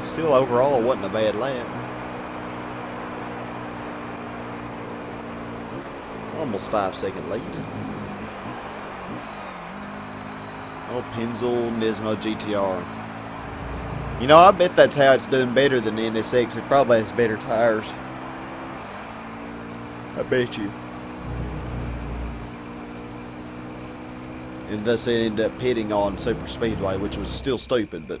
Still, overall, it wasn't a bad lap. Almost 5-second lead. Oh, Pennzoil Nismo GTR. You know, I bet that's how it's doing better than the NSX. It probably has better tires. I bet you. And thus they ended up pitting on Super Speedway, which was still stupid, but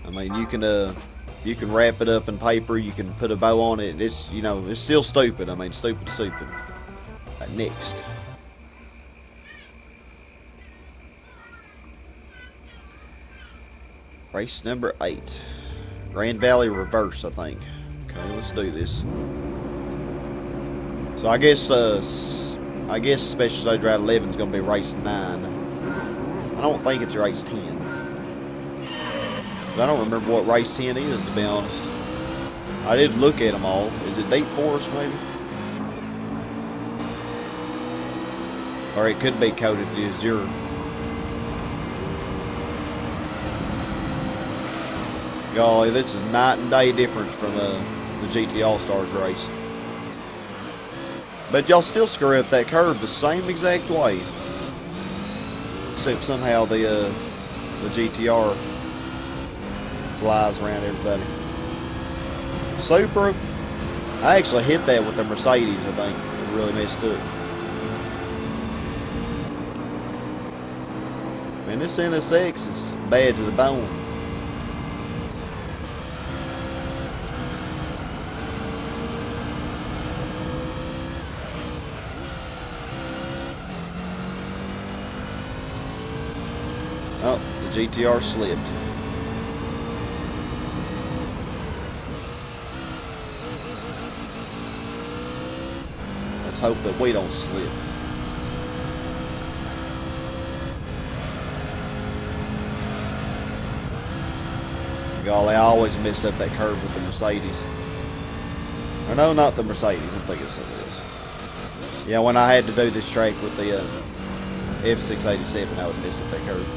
I mean, you can wrap it up in paper, you can put a bow on it. It's, you know, it's still stupid. I mean, stupid. Right, next. Race number 8. Grand Valley Reverse, I think. Okay, let's do this. So I guess Special Stage Route 11 is going to be race 9. I don't think it's race 10. But I don't remember what race 10 is, to be honest. I did look at them all. Is it Deep Forest, maybe? Or it could be coded to Azure. Golly, this is night and day difference from the GT All-Stars race. But y'all still screw up that curve the same exact way. Except somehow the GTR flies around everybody. Supra, I actually hit that with the Mercedes, I think. It really messed up. Man, this NSX is bad to the bone. Oh, the GTR slipped. Let's hope that we don't slip. Golly, I always messed up that curve with the Mercedes. Or no, not the Mercedes. I'm thinking of something else. Yeah, when I had to do this track with the F687, I would mess up that curve.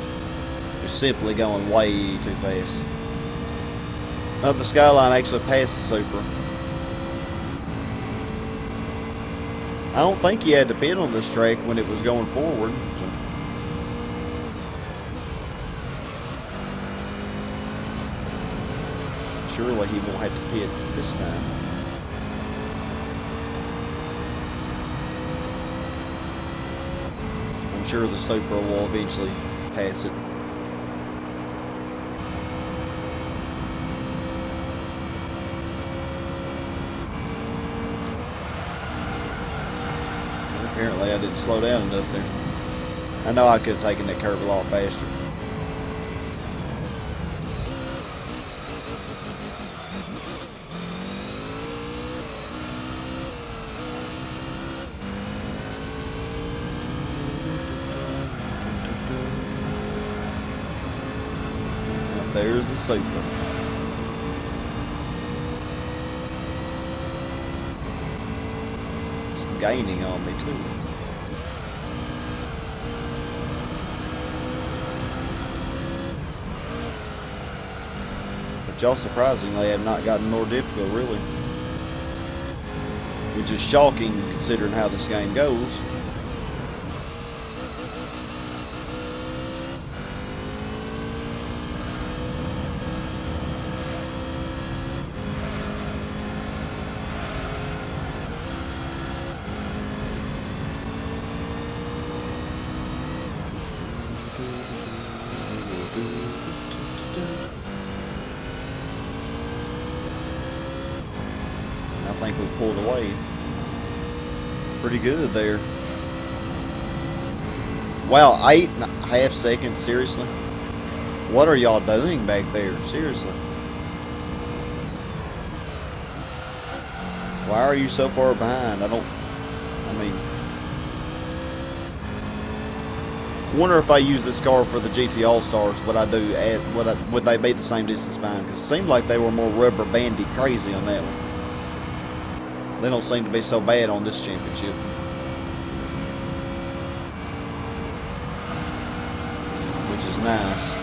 Just simply going way too fast. Oh, the Skyline actually passed the Supra. I don't think he had to pit on this track when it was going forward. So. Surely he won't have to pit this time. I'm sure the Supra will eventually pass it. Apparently I didn't slow down enough there. I know I could have taken that curve a lot faster. Now there's the Supra. Gaining on me too. But y'all surprisingly have not gotten more difficult, really. Which is shocking considering how this game goes. think we pulled away pretty good there. Wow, 8.5 seconds, seriously? What are y'all doing back there? Seriously. Why are you so far behind? I wonder if I use this car for the GT All-Stars, would they be the same distance behind? Because it seemed like they were more rubber bandy crazy on that one. They don't seem to be so bad on this championship. Which is nice.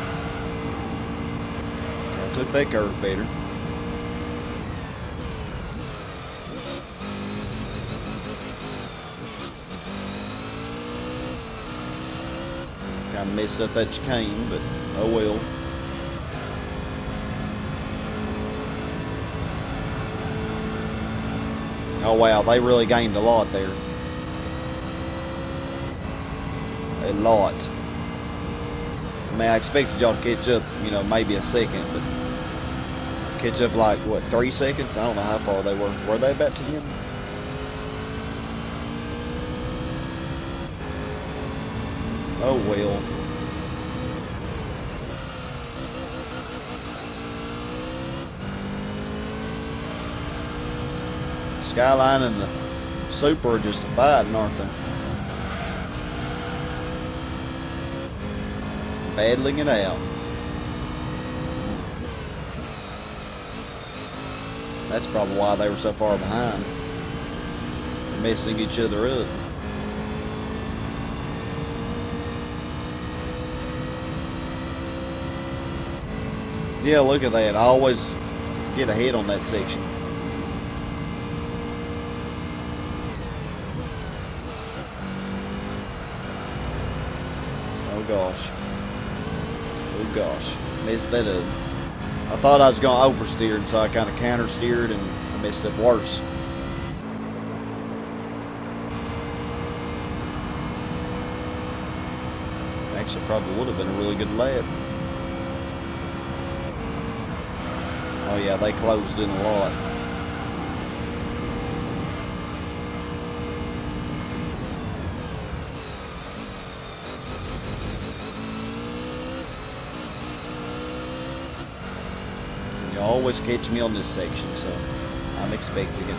I took that curve better. Kind of messed up that chicane, but oh well. Oh wow, they really gained a lot there. A lot. I mean, I expected y'all to catch up, you know, maybe a second, but catch up like, what, 3 seconds? I don't know how far they were. Were they about 10? Oh well. Skyline and the Super are just abiding, aren't they? Battling it out. That's probably why they were so far behind. They're messing each other up. Yeah, look at that. I always get ahead on that section. Oh gosh. Oh gosh. Messed that up. I thought I was going to oversteer, and so I kind of counter-steered and I messed up worse. Actually, probably would have been a really good lap. Oh yeah, they closed in a lot. And you always catch me on this section, so I'm expecting it.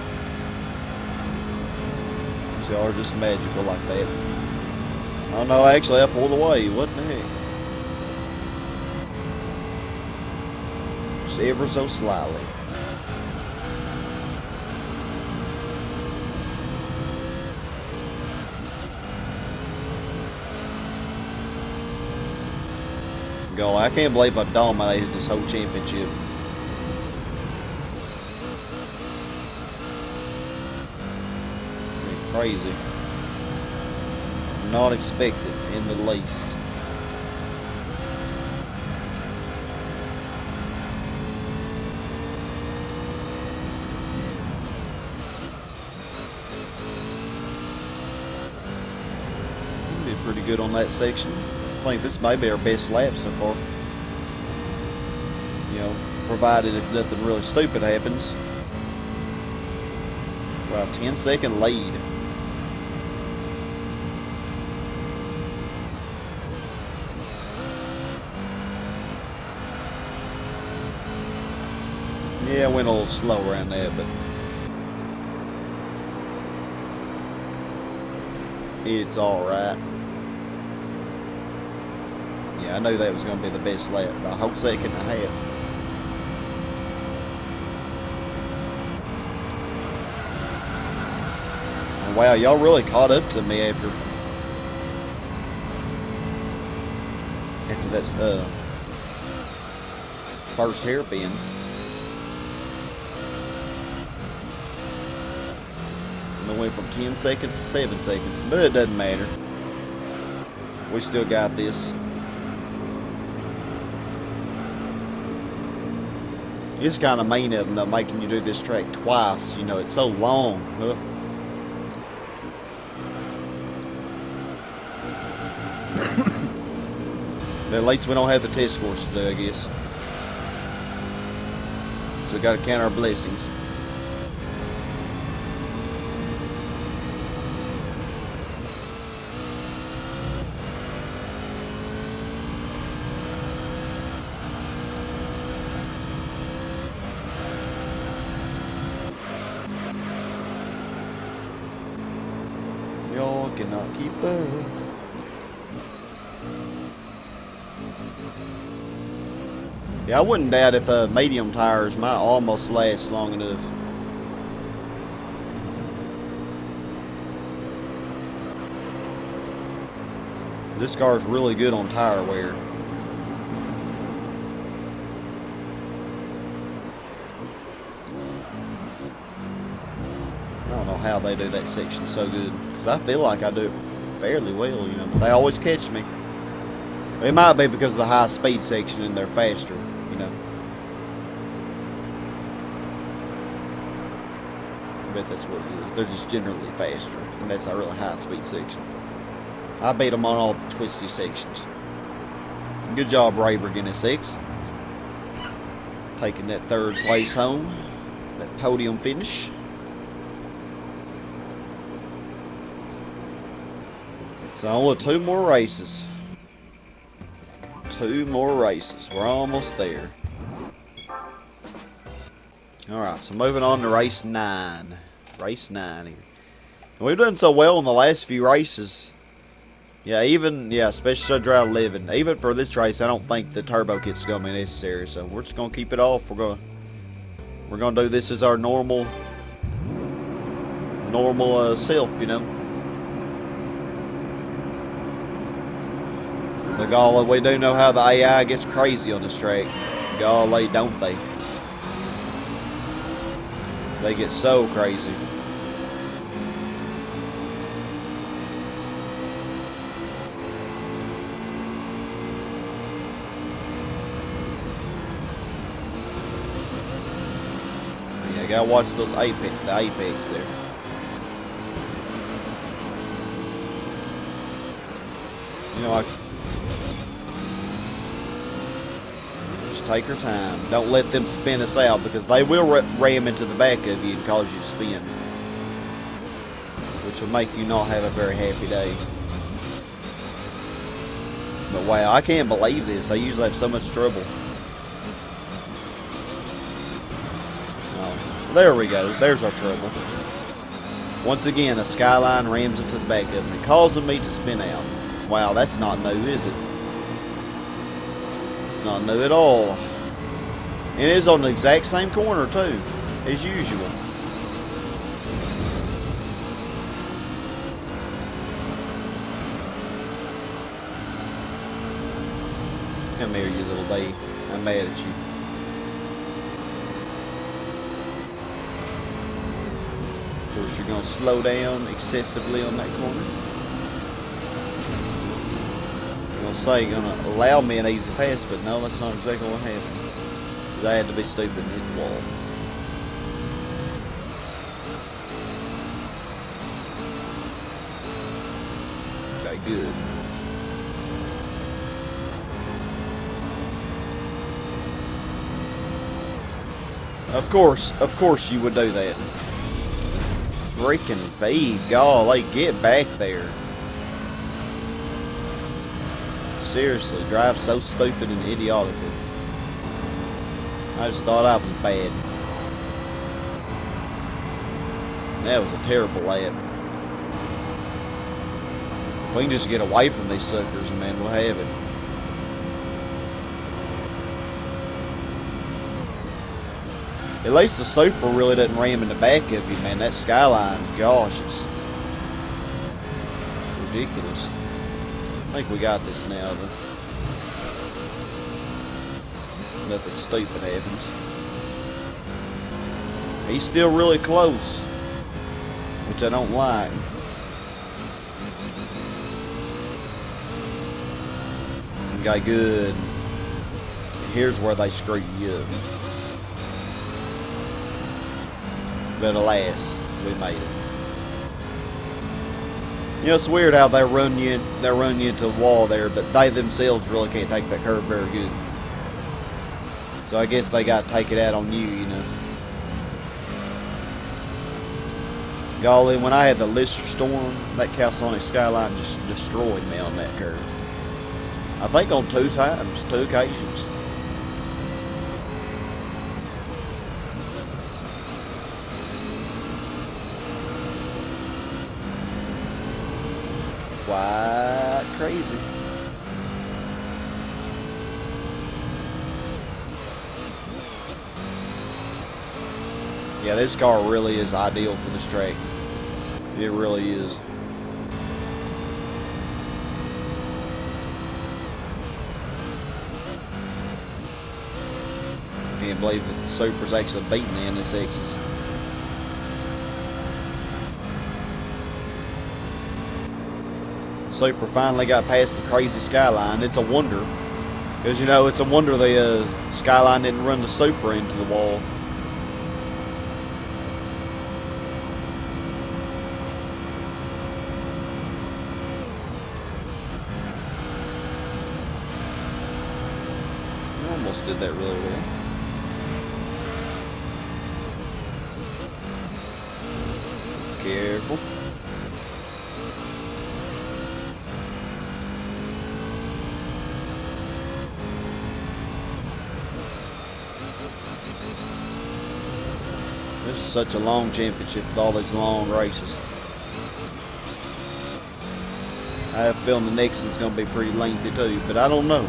Y'all are just magical like that. Oh no, actually I pulled away. What the heck? Just ever so slightly. Go, I can't believe I dominated this whole championship. Crazy. Not expected in the least. Did pretty good on that section. I think this may be our best lap so far. You know, provided if nothing really stupid happens. Wow, 10-second lead. Yeah, I went a little slow around there, but it's alright. Yeah, I knew that was going to be the best lap, by a whole second and a half. And wow, y'all really caught up to me after that first hairpin. And went from 10 seconds to 7 seconds, but it doesn't matter. We still got this. It's kind of mean of them, though, making you do this track twice. You know, it's so long. Huh? But at least we don't have the test course to do, I guess. So we got to count our blessings. cannot keep up. Yeah, I wouldn't doubt if medium tires might almost last long enough. This car's really good on tire wear. I don't know how they do that section so good, because I feel like I do it fairly well, you know, but they always catch me. It might be because of the high speed section and they're faster, you know. I bet that's what it is. They're just generally faster, and that's a really high speed section. I beat them on all the twisty sections. Good job, Raybrig NSX. Taking that third place home. That podium finish. So only 2 more races. 2 more races. We're almost there. Alright, so moving on to race 9. Race 9 here. And we've done so well in the last few races. Yeah, especially Drive 11. Even for this race, I don't think the turbo kit's gonna be necessary. So we're just gonna keep it off. We're gonna do this as our normal self, you know. But golly, we do know how the AI gets crazy on this track. Golly, don't they? They get so crazy. Yeah, gotta watch those the apex there. You know, just take your time. Don't let them spin us out, because they will ram into the back of you and cause you to spin, which will make you not have a very happy day. But wow, I can't believe this. I usually have so much trouble. Oh, there we go. There's our trouble. Once again, a Skyline rams into the back of me, causing me to spin out. Wow, that's not new, is it? It's not new at all. And it is on the exact same corner, too, as usual. Come here, you little babe. I'm mad at you. Of course, you're going to slow down excessively on that corner. Say gonna allow me an easy pass, but no, that's not exactly what happened. I had to be stupid and hit the wall. Okay, good. Of course you would do that. Freaking babe, golly, get back there. Seriously, drive so stupid and idiotic. I just thought I was bad. That was a terrible lap. If we can just get away from these suckers, man, we'll have it. At least the Super really doesn't ram in the back of you, man. That Skyline, gosh, it's ridiculous. I think we got this now, but nothing stupid happens. He's still really close, which I don't like. Okay, good. Here's where they screw you up. But alas, we made it. You know, it's weird how they run you into the wall there, but they themselves really can't take that curve very good. So I guess they got to take it out on you, you know. Golly, when I had the Lister Storm, that Calsonic Skyline just destroyed me on that curve. I think on 2 occasions. quite crazy. Yeah, this car really is ideal for this track. It really is. Can't believe that the Supra's actually beating the NSXs. Supra finally got past the crazy Skyline. It's a wonder. Because, you know, it's a wonder the Skyline didn't run the Supra into the wall. Almost did that really well. Careful. This is such a long championship with all these long races. I have a feeling the next one's going to be pretty lengthy too, but I don't know.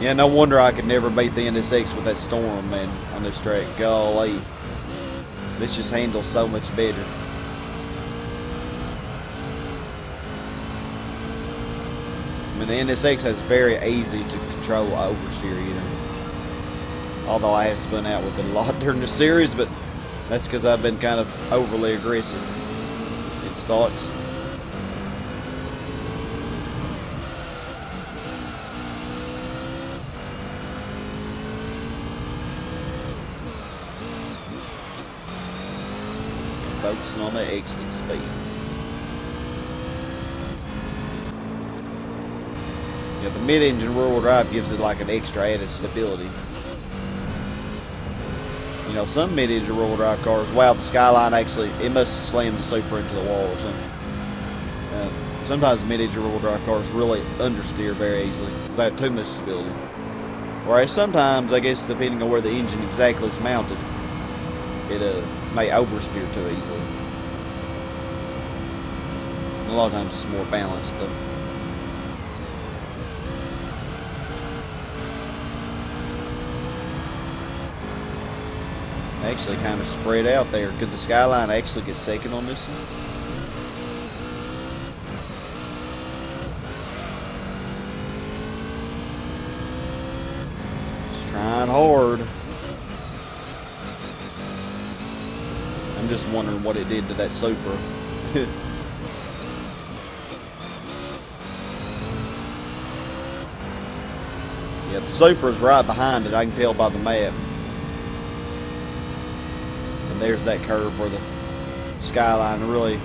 Yeah, no wonder I could never beat the NSX with that storm, man, on this track. Golly. This just handles so much better. I mean, the NSX has very easy to control oversteer, you know. Although I have spun out with it a lot during the series, but that's because I've been kind of overly aggressive in spots. Focusing on that exiting speed. Yeah, the mid-engine rear-wheel drive gives it like an extra added stability. You know, some mid-engine rear-wheel drive cars, wow, the Skyline actually, it must have slammed the Supra into the wall or something. Sometimes mid-engine rear-wheel drive cars really understeer very easily without too much stability. Whereas sometimes, I guess, depending on where the engine exactly is mounted, it may oversteer too easily. A lot of times it's more balanced though. Actually kind of spread out there. Could the Skyline actually get second on this one? It's trying hard. I'm just wondering what it did to that Supra. Yeah, the Supra's right behind it, I can tell by the map. And there's that curve where the Skyline really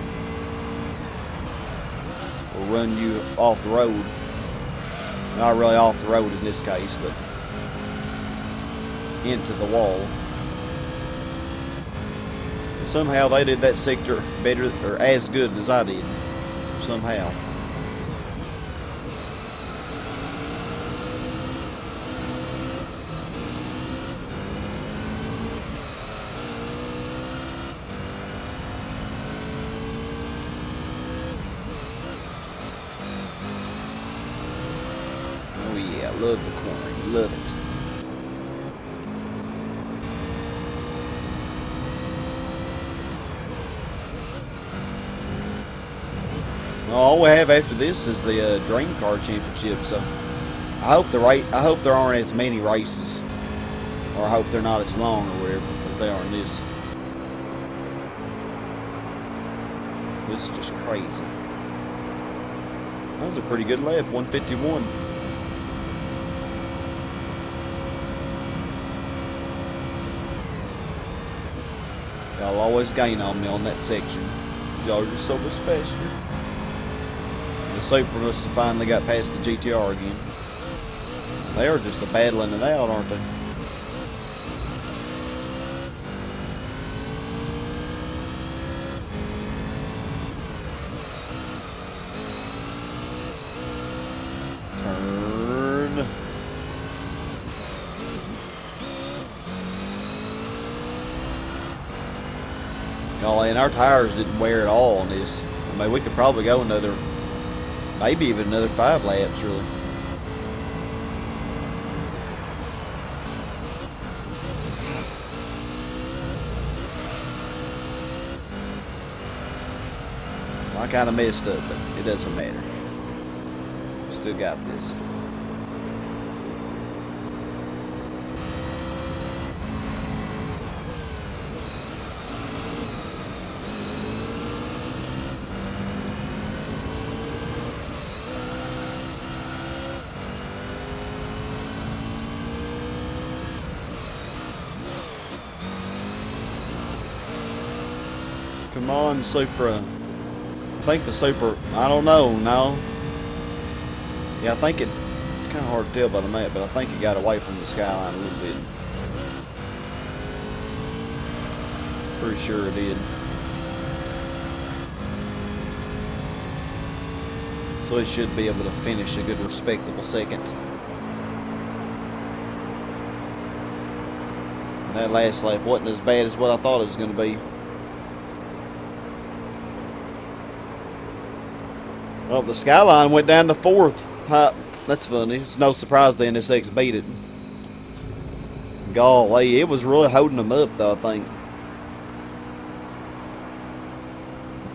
will run you off the road. Not really off the road in this case, but into the wall. And somehow they did that sector better, or as good as I did. Somehow. Love the corner, love it. Well, all we have after this is the Dream Car Championship. So I hope there aren't as many races, or I hope they're not as long or whatever as they are in this. This is just crazy. That was a pretty good lap, 151. Y'all always gain on me on that section. Y'all are just so much faster. The Supra must have finally got past the GTR again. They are just battling it out, aren't they? Turn. and our tires didn't wear at all on this. I mean, we could probably go another, maybe even another 5 laps, really. I kind of messed up, but it doesn't matter. Still got this. Come on, Supra. I think the Supra, I don't know, no. Yeah, I think it's kind of hard to tell by the map, but I think it got away from the skyline a little bit. Pretty sure it did. So it should be able to finish a good, respectable second. And that last lap wasn't as bad as what I thought it was going to be. Well, the Skyline went down to 4th. That's funny. It's no surprise the NSX beat it. Golly, it was really holding them up, though, I think.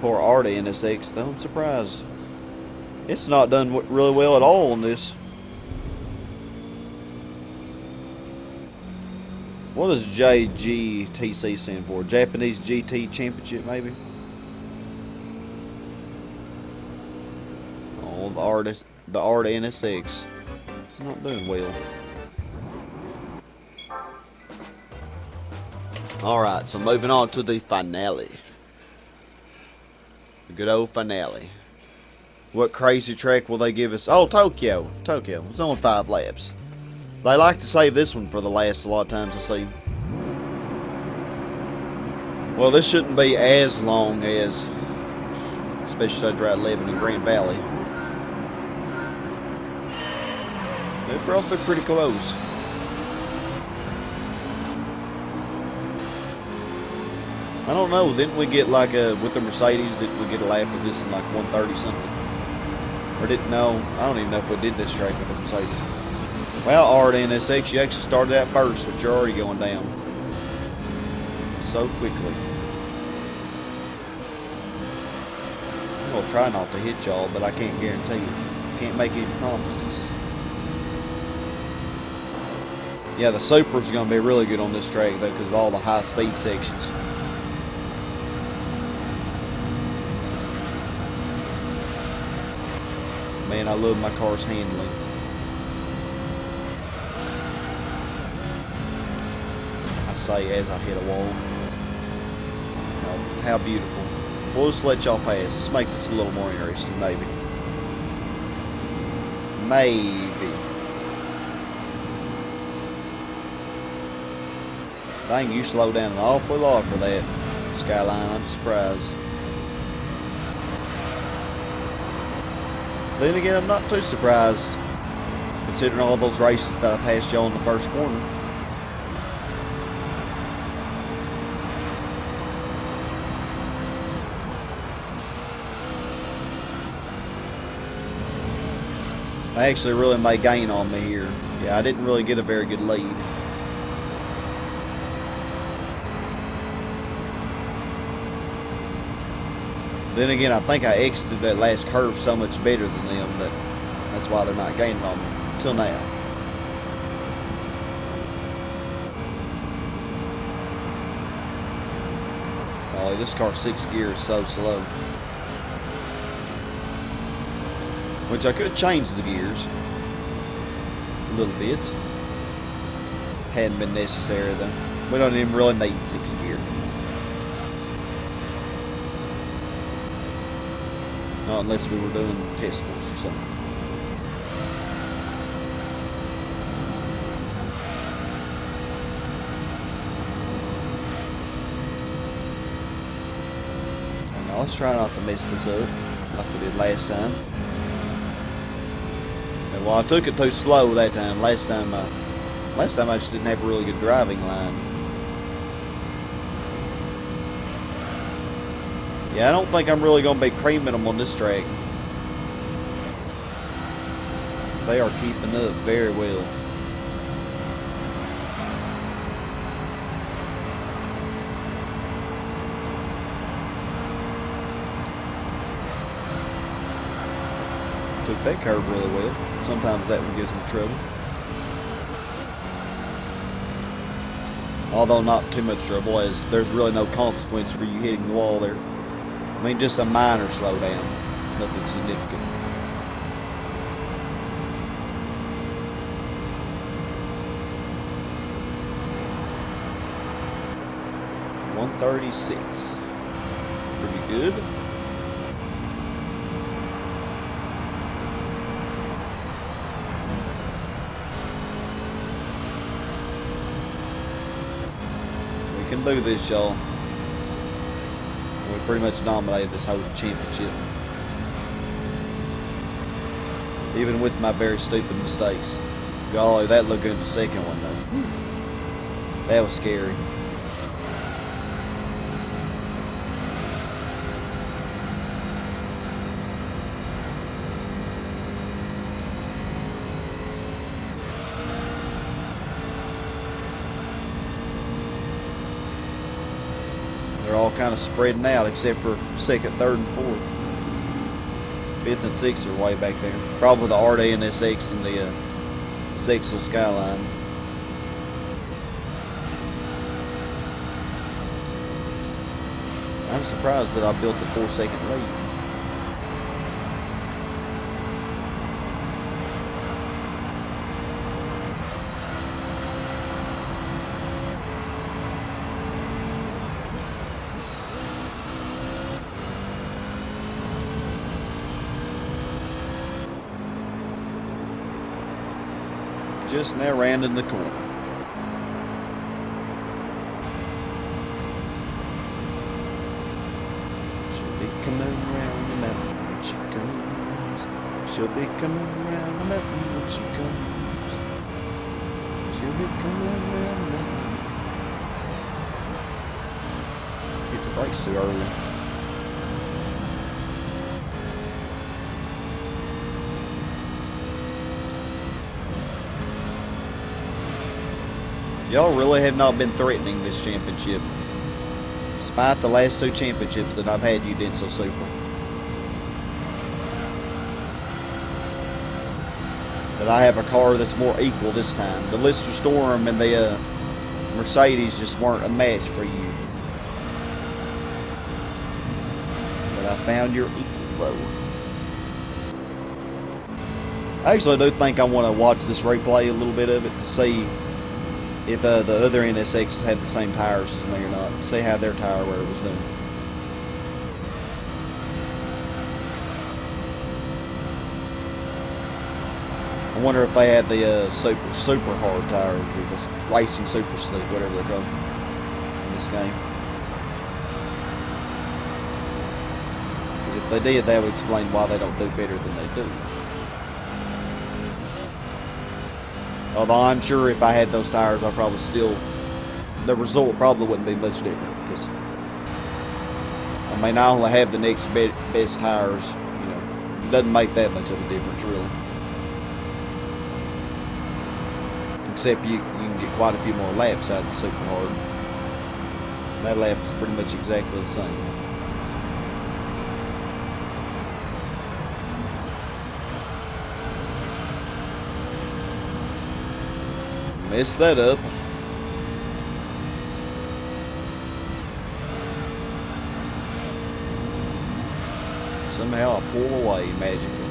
Poor Artie NSX, though, I'm surprised. It's not done really well at all on this. What does JGTC stand for? Japanese GT Championship, maybe? The Artie NSX. It's not doing well. Alright, so moving on to the finale. The good old finale. What crazy track will they give us? Oh, Tokyo. Tokyo. It's only 5 laps. They like to save this one for the last a lot of times, I see. Well, this shouldn't be as long as, especially Route 11 in Grand Valley. They're probably pretty close. I don't know, didn't we get like a, with the Mercedes, didn't we get a lap of this in like 130 something? Or didn't, no, I don't even know if we did this track with the Mercedes. Well, Artie NSX, you actually started out first, but you're already going down so quickly. I'm going to try not to hit y'all, but I can't guarantee it. Can't make any promises. Yeah, the Supra's going to be really good on this track, though, because of all the high-speed sections. Man, I love my car's handling. I say as I hit a wall. Oh, how beautiful. We'll just let y'all pass. Let's make this a little more interesting, maybe. Maybe. Dang, you slowed down an awful lot for that, Skyline. I'm surprised. Then again, I'm not too surprised, considering all those races that I passed y'all in the first corner. I actually really may gain on me here. Yeah, I didn't really get a very good lead. Then again, I think I exited that last curve so much better than them that that's why they're not gaining on me until now. Oh, this car's 6th gear is so slow. Which I could change the gears a little bit. Hadn't been necessary though. We don't even really need 6th gear. Not unless we were doing test course or something. Now let's try not to mess this up like we did last time. And well, I took it too slow that time. Last time I just didn't have a really good driving line. Yeah, I don't think I'm really going to be creaming them on this track. They are keeping up very well. Took that curve really well. Sometimes that one gives me trouble. Although not too much trouble, as there's really no consequence for you hitting the wall there. I mean, just a minor slowdown. Nothing significant. .136. Pretty good. We can do this, y'all. We pretty much dominated this whole championship. Even with my very stupid mistakes. Golly, that looked good in the second one, though. That was scary. They're all kind of spreading out except for second, third, and fourth. Fifth and sixth are way back there. Probably the Raybrig NSX and the Zexel Skyline. I'm surprised that I built a 4-second lead. Just now rounding the corner. She'll be coming round the mountain when she comes. She'll be coming round the mountain when she comes. She'll be coming round the mountain. Hit the brakes too early. Y'all really have not been threatening this championship. Despite the last two championships that I've had, you did so super. But I have a car that's more equal this time. The Lister Storm and the Mercedes just weren't a match for you. But I found your equal. I actually do think I want to watch this replay, a little bit of it, to see if the other NSXs had the same tires as me or not. See how their tire wear was doing. I wonder if they had the super hard tires, or the racing super slick, whatever they're called, in this game. Because if they did, that would explain why they don't do better than they do. Although I'm sure if I had those tires, I probably still, the result probably wouldn't be much different. Because I mean, I only have the next best tires. You know, it doesn't make that much of a difference, really. Except you can get quite a few more laps out of the super hard. That lap is pretty much exactly the same. Messed that up. Somehow I pull away magically.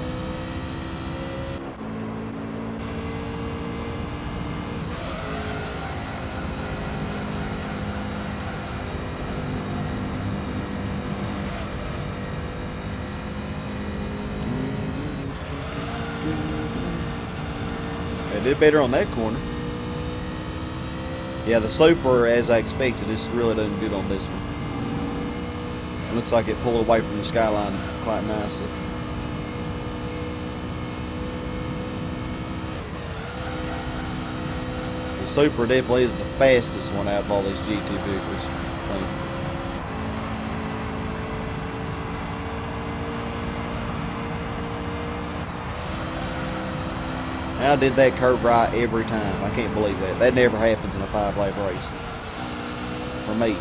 I did better on that corner. Yeah, the Super, as I expected, is really doing good on this one. It looks like it pulled away from the Skyline quite nicely. The Super definitely is the fastest one out of all these GT vehicles, I think. I did that curve right every time. I can't believe that. That never happens in a 5-lap race. For me.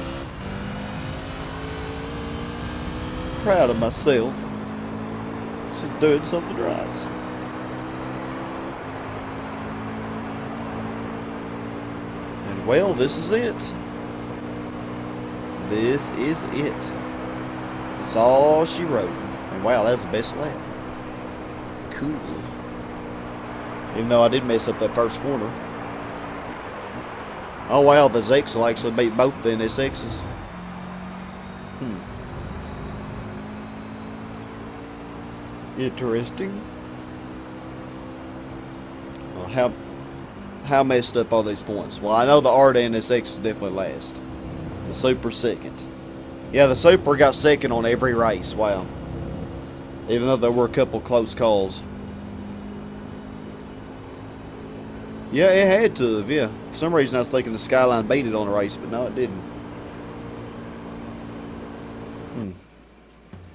Proud of myself. Just doing something right. And well, this is it. This is it. That's all she wrote. And wow, that's the best lap. Cool. Even though I did mess up that first corner. Oh wow, the Zex will actually beat both the NSXs. Interesting. Well, how messed up are these points? Well, I know the R to NSX is definitely last. The Super second. Yeah, the Super got second on every race. Wow. Even though there were a couple close calls. Yeah, it had to have, yeah. For some reason I was thinking the Skyline beat it on a race, but no, it didn't.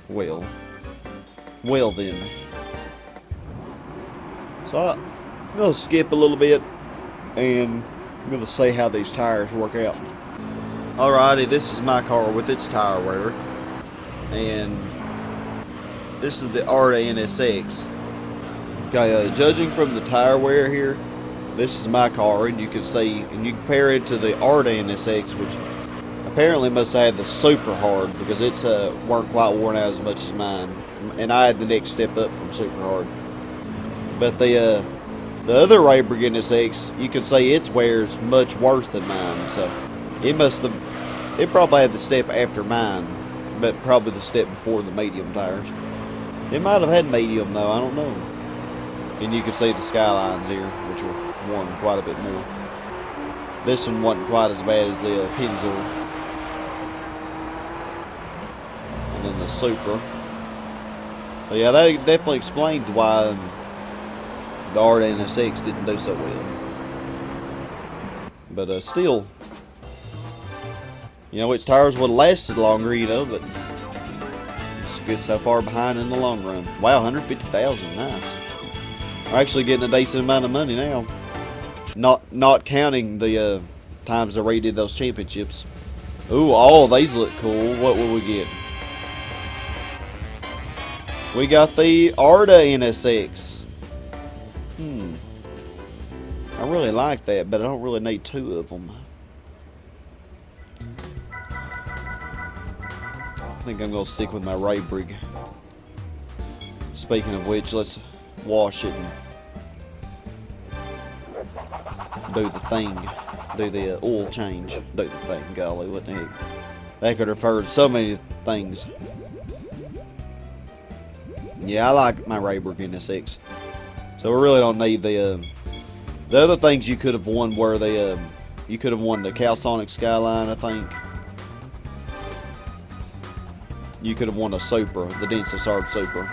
Well then. So I'm going to skip a little bit and I'm going to see how these tires work out. Alrighty, this is my car with its tire wear. And this is the R to NSX. Okay, judging from the tire wear here, this is my car, and you can see, and you compare it to the R to NSX, which apparently must have had the super hard because it's weren't quite worn out as much as mine, and I had the next step up from super hard. But the other Raybrig NSX, you can say its wear is much worse than mine, so it probably had the step after mine, but probably the step before the medium tires. It might have had medium though, I don't know. And you can see the Skylines here, which were worn quite a bit more. This one wasn't quite as bad as the Pennzoil. And then the Super. So yeah, that definitely explains why the R to NSX didn't do so well. But still, you know, its tires would have lasted longer, you know, but it's good so far behind in the long run. Wow, 150,000, nice. We're actually getting a decent amount of money now. Not counting the times I redid those championships. Ooh, all of these look cool. What will we get? We got the R to NSX. I really like that, but I don't really need two of them. I think I'm going to stick with my Raybrig. Speaking of which, let's wash it and do the thing. Do the oil change. Do the thing. Golly, what the heck. That could refer to so many things. Yeah, I like my Raybrig NSX. So we really don't need the other things you could have won were you could have won the Calsonic Skyline, I think. You could have won a Supra, the Densasard Supra.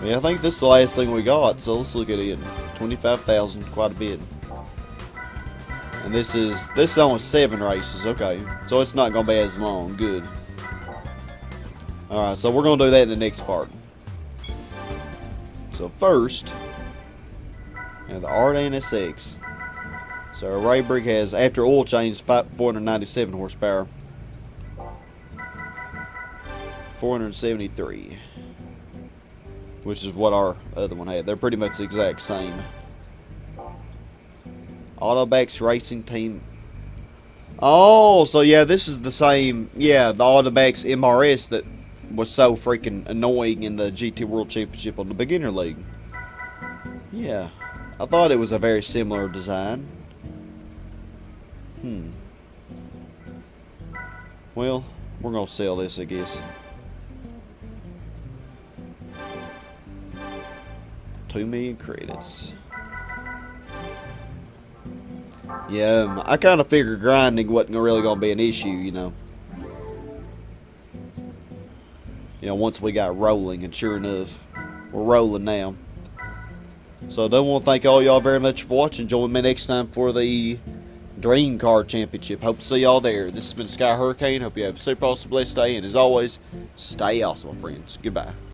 Yeah, I think this is the last thing we got, so let's look at it. 25,000, quite a bit. And this is only 7 races, okay. So it's not gonna be as long, good. Alright, so we're gonna do that in the next part. So first, the R to NSX. So our Raybrig has, after oil change, 497 horsepower. 473. Which is what our other one had. They're pretty much the exact same. Autobacks Racing Team. Oh, so yeah, this is the same. Yeah, the Autobacks MRS that was so freaking annoying in the GT World Championship on the Beginner League. Yeah, I thought it was a very similar design. Well, we're gonna sell this, I guess. 2 million credits. Yeah, I kind of figured grinding wasn't really going to be an issue, you know. Once we got rolling, and sure enough, we're rolling now. So I don't want to thank all y'all very much for watching. Join me next time for the Dream Car Championship. Hope to see y'all there. This has been Sky Hurricane. Hope you have a super awesome, blessed day. And as always, stay awesome, my friends. Goodbye.